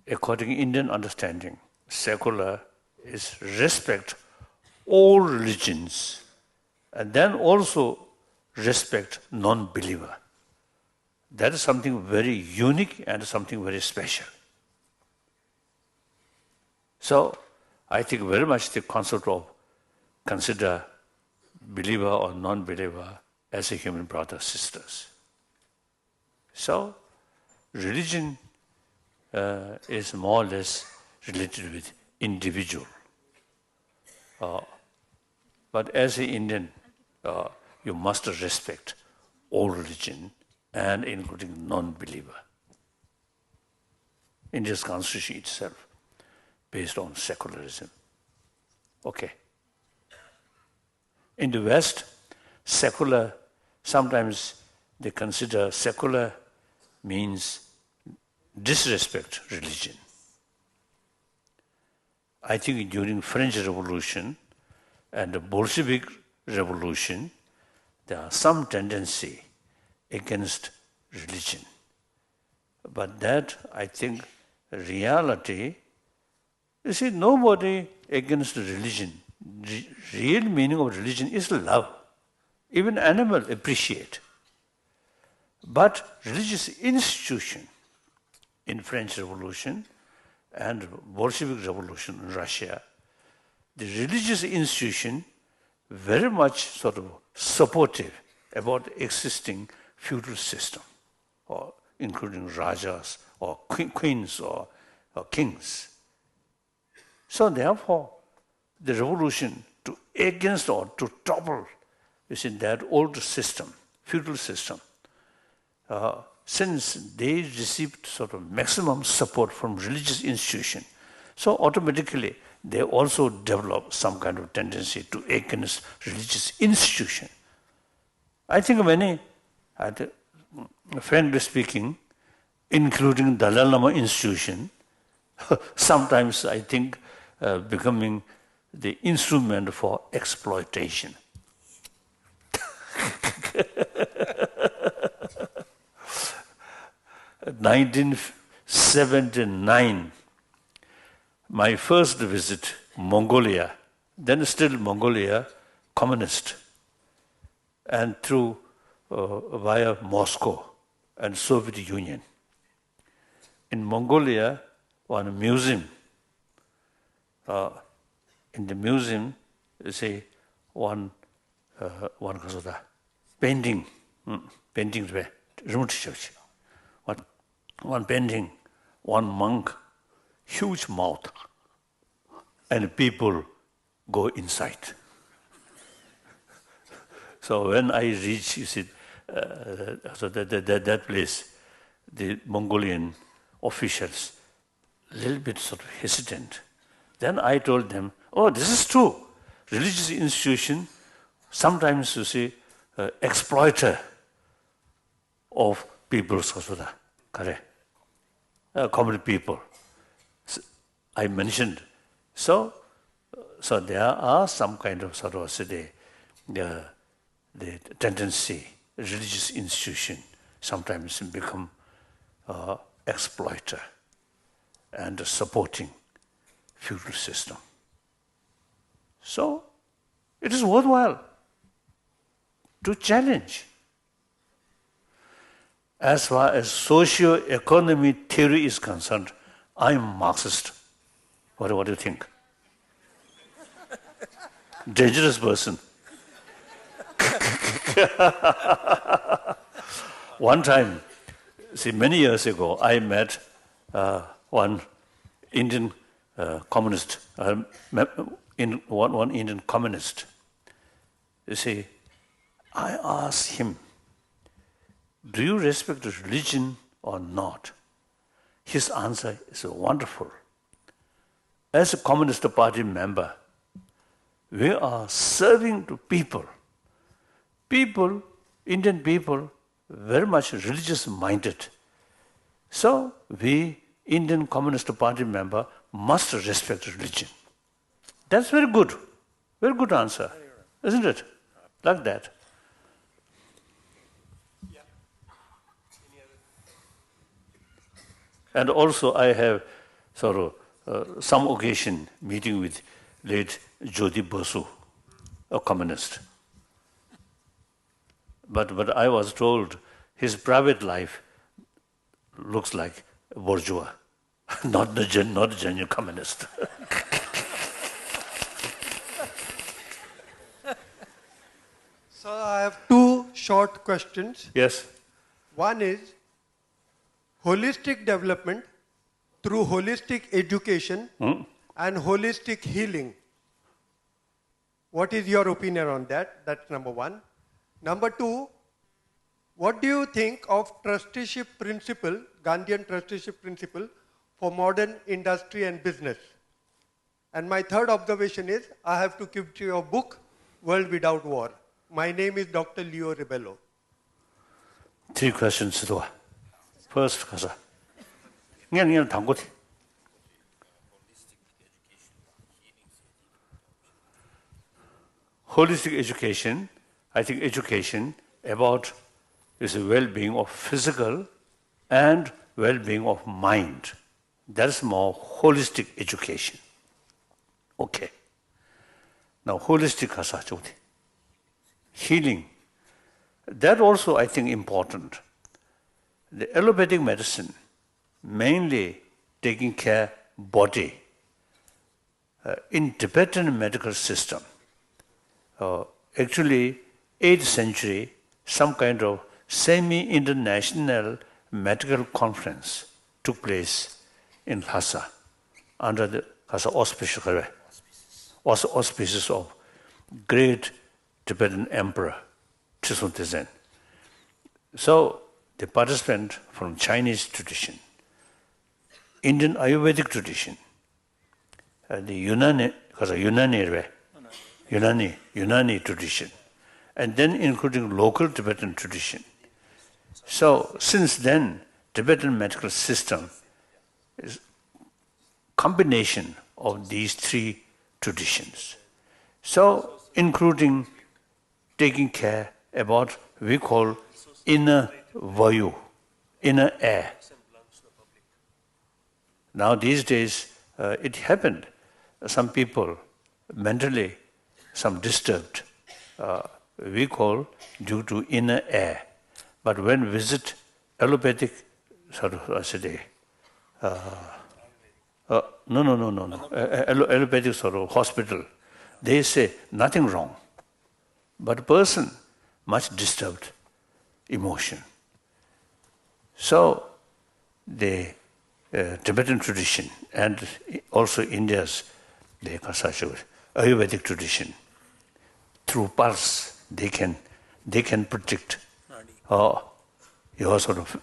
according to Indian understanding, secular is respect all religions and then also respect non-believer. That is something very unique and something very special. So I think very much the concept of consider believer or non-believer as a human brother, sisters. So religion is more or less related with individual. But as an Indian, you must respect all religion and including non-believer. India's constitution itself based on secularism. Okay. In the West, secular, sometimes they consider secular means disrespect religion. I think during French Revolution and the Bolshevik Revolution, there are some tendency against religion. But that, I think, reality, you see, nobody against religion. Real meaning of religion is love. Even animals appreciate. But religious institution in French Revolution and Bolshevik Revolution in Russia, the religious institution very much sort of supportive about existing feudal system, or including rajas or queens or kings. So therefore, the revolution to against or to topple is in that old system, feudal system. Since they received sort of maximum support from religious institution, so automatically they also develop some kind of tendency to against religious institution. I think many, frankly speaking, including Dalai Lama institution, sometimes I think becoming the instrument for exploitation. 1979, my first visit Mongolia, then still Mongolia, communist, and through via Moscow and Soviet Union. In Mongolia, one museum. In the museum, you see one painting, paintings were remote church. One painting, one monk, huge mouth, and people go inside. So when I reach, you see, that place, the Mongolian officials, a little bit sort of hesitant. Then I told them, oh, this is true. Religious institution, sometimes you see, exploiter of people's correct, common people. So I mentioned. So there are some kind of sort of the tendency, religious institution sometimes become exploiter and supporting feudal system. So it is worthwhile to challenge. As far as socio-economy theory is concerned, I am Marxist. What do you think? Dangerous person. One time, see, many years ago, I met one Indian communist, one Indian communist. You see, I asked him, do you respect religion or not? His answer is wonderful. As a Communist Party member, we are serving to people. People, Indian people, very much religious minded. So we, Indian Communist Party member, must respect religion. That's very good answer, isn't it? Like that. And also I have sort of some occasion meeting with late Jyoti Basu, a communist. But I was told his private life looks like a bourgeois, not the genuine communist. So I have two short questions. Yes. One is holistic development through holistic education and holistic healing. What is your opinion on that? That's number one. Number two, what do you think of trusteeship principle, Gandhian trusteeship principle for modern industry and business? And my third observation is, I have to give to your book, World Without War. My name is Dr. Leo Rebello. Three questions. First, Kasa. holistic education, I think education about is the well-being of physical and well-being of mind. That's more holistic education. Okay. Now, holistic kasachoti. Healing. That also, I think, important. The allopathic medicine, mainly taking care body. In Tibetan medical system, actually, 8th century, some kind of semi-international medical conference took place in Lhasa under the Lhasa auspices of great Tibetan Emperor Trisung Tsen. So the participant from Chinese tradition, Indian Ayurvedic tradition, the Unani tradition, and then including local Tibetan tradition. So since then, Tibetan medical system is combination of these three traditions. So including taking care about we call inner vayu, inner air. Now these days it happened. Some people mentally, some disturbed, we call due to inner air. But when visit allopathic sort of allopathic sort of hospital, they say nothing wrong, but a person much disturbed emotion. So the Tibetan tradition and also India's the Ayurvedic tradition, through pulse they can predict your sort of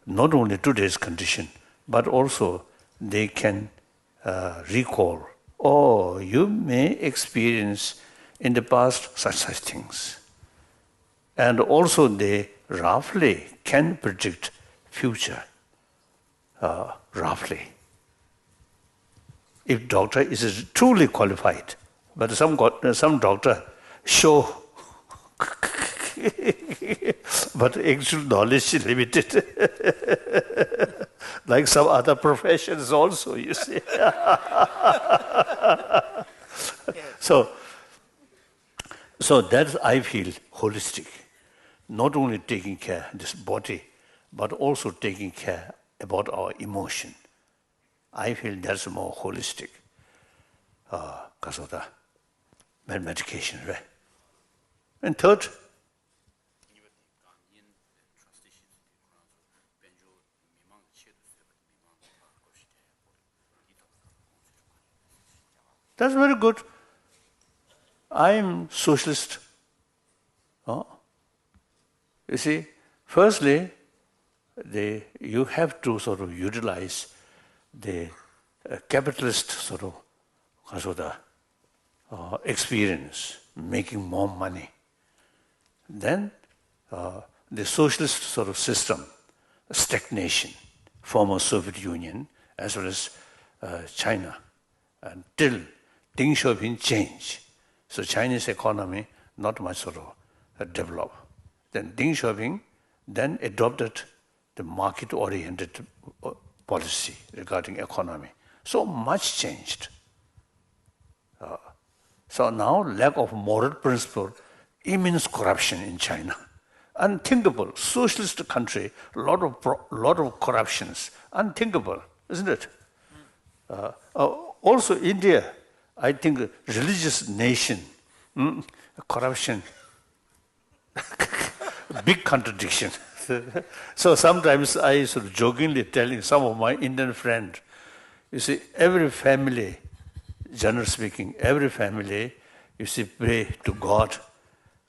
not only today's condition, but also they can recall, or you may experience in the past such things. And also they roughly can predict future, roughly. If doctor is truly qualified, but some doctor show but actual knowledge is limited. Like some other professions also, you see. So that's, I feel, holistic. Not only taking care of this body, but also taking care about our emotion. I feel that's more holistic. Because of the medication, right? And third, that's very good. I am socialist. You see, firstly, you have to sort of utilize the capitalist sort of experience, making more money. Then the socialist sort of system, stagnation, former Soviet Union, as well as China, until Deng Xiaoping change. So Chinese economy not much sort of developed. Then Deng Xiaoping then adopted the market-oriented policy regarding economy. So much changed. So now lack of moral principle, immense corruption in China. Unthinkable. Socialist country, lot of corruptions. Unthinkable, isn't it? Also India, I think religious nation, corruption, big contradiction. So sometimes I sort of jokingly telling some of my Indian friends, you see, every family, generally speaking, every family, you see, pray to God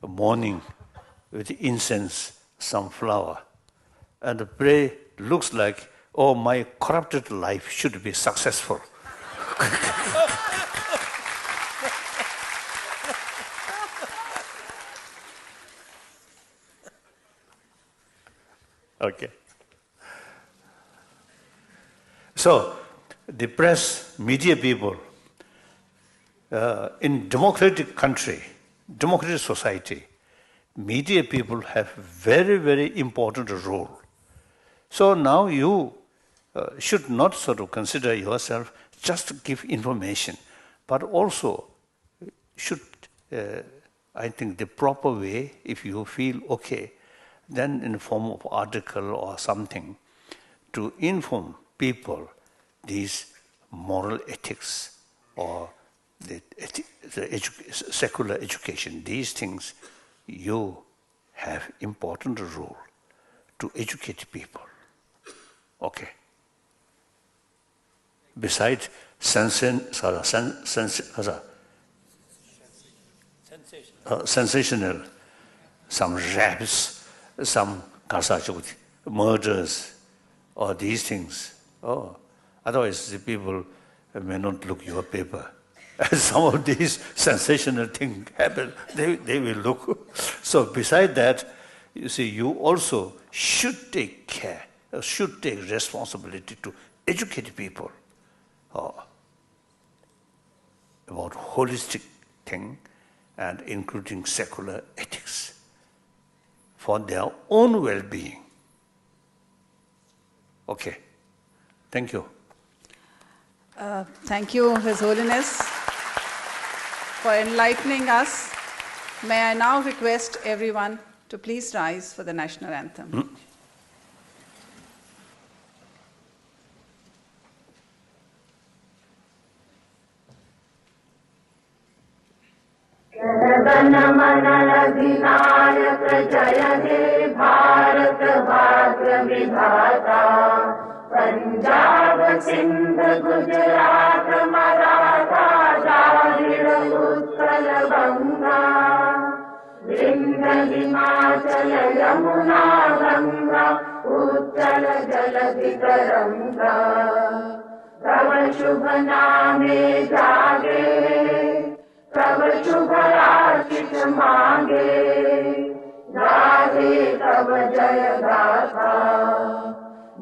morning with incense, some flower. And the prayer looks like, oh, my corrupted life should be successful. Okay. So, the press, media people, in democratic country, democratic society, media people have very, very important role. So now you should not sort of consider yourself just to give information, but also should, I think, the proper way, if you feel okay, then in the form of article or something, to inform people these moral ethics or the secular education. These things, you have important role to educate people. Okay. Besides sensational, some raps, some murders, or these things. Oh, otherwise the people may not look your paper. Some of these sensational things happen, they will look. So beside that, you see, you also should take care, should take responsibility to educate people about holistic thing and including secular ethics for their own well-being. Okay, thank you. Thank you, His Holiness, for enlightening us. May I now request everyone to please rise for the national anthem. जनगणमनरधिनायक जय हे भारत भाग्य विधाता पंजाब सिंध गुजरात मराठा द्राविड़ उत्कल गंगा विंध्य हिमाचल यमुना गंगा उच्चल जलधि तरंगा तव शुभ नामे जागे तब शुभ आशीष मांगे गाहे तब जय गाथा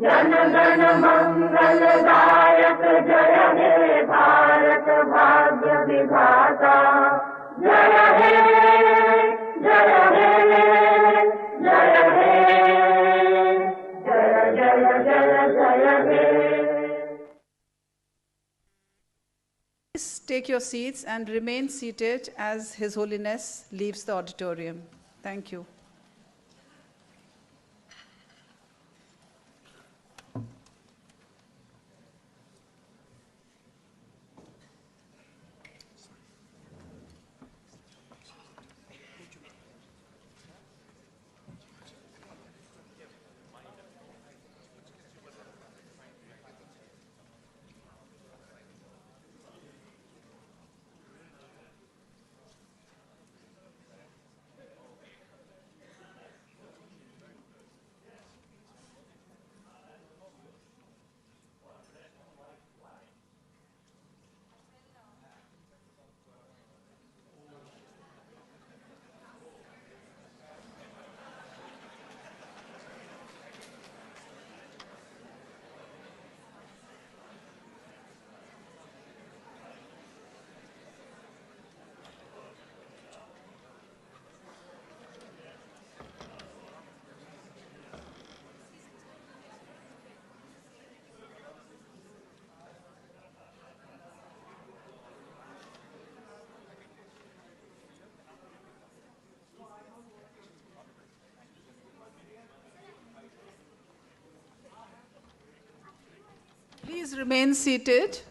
जन गण मंगल दायक जय हे भारत भाग्य विधाता जय हे जय हे जय हे जय जय जय जय हे. Please take your seats and remain seated as His Holiness leaves the auditorium. Thank you. Please remain seated.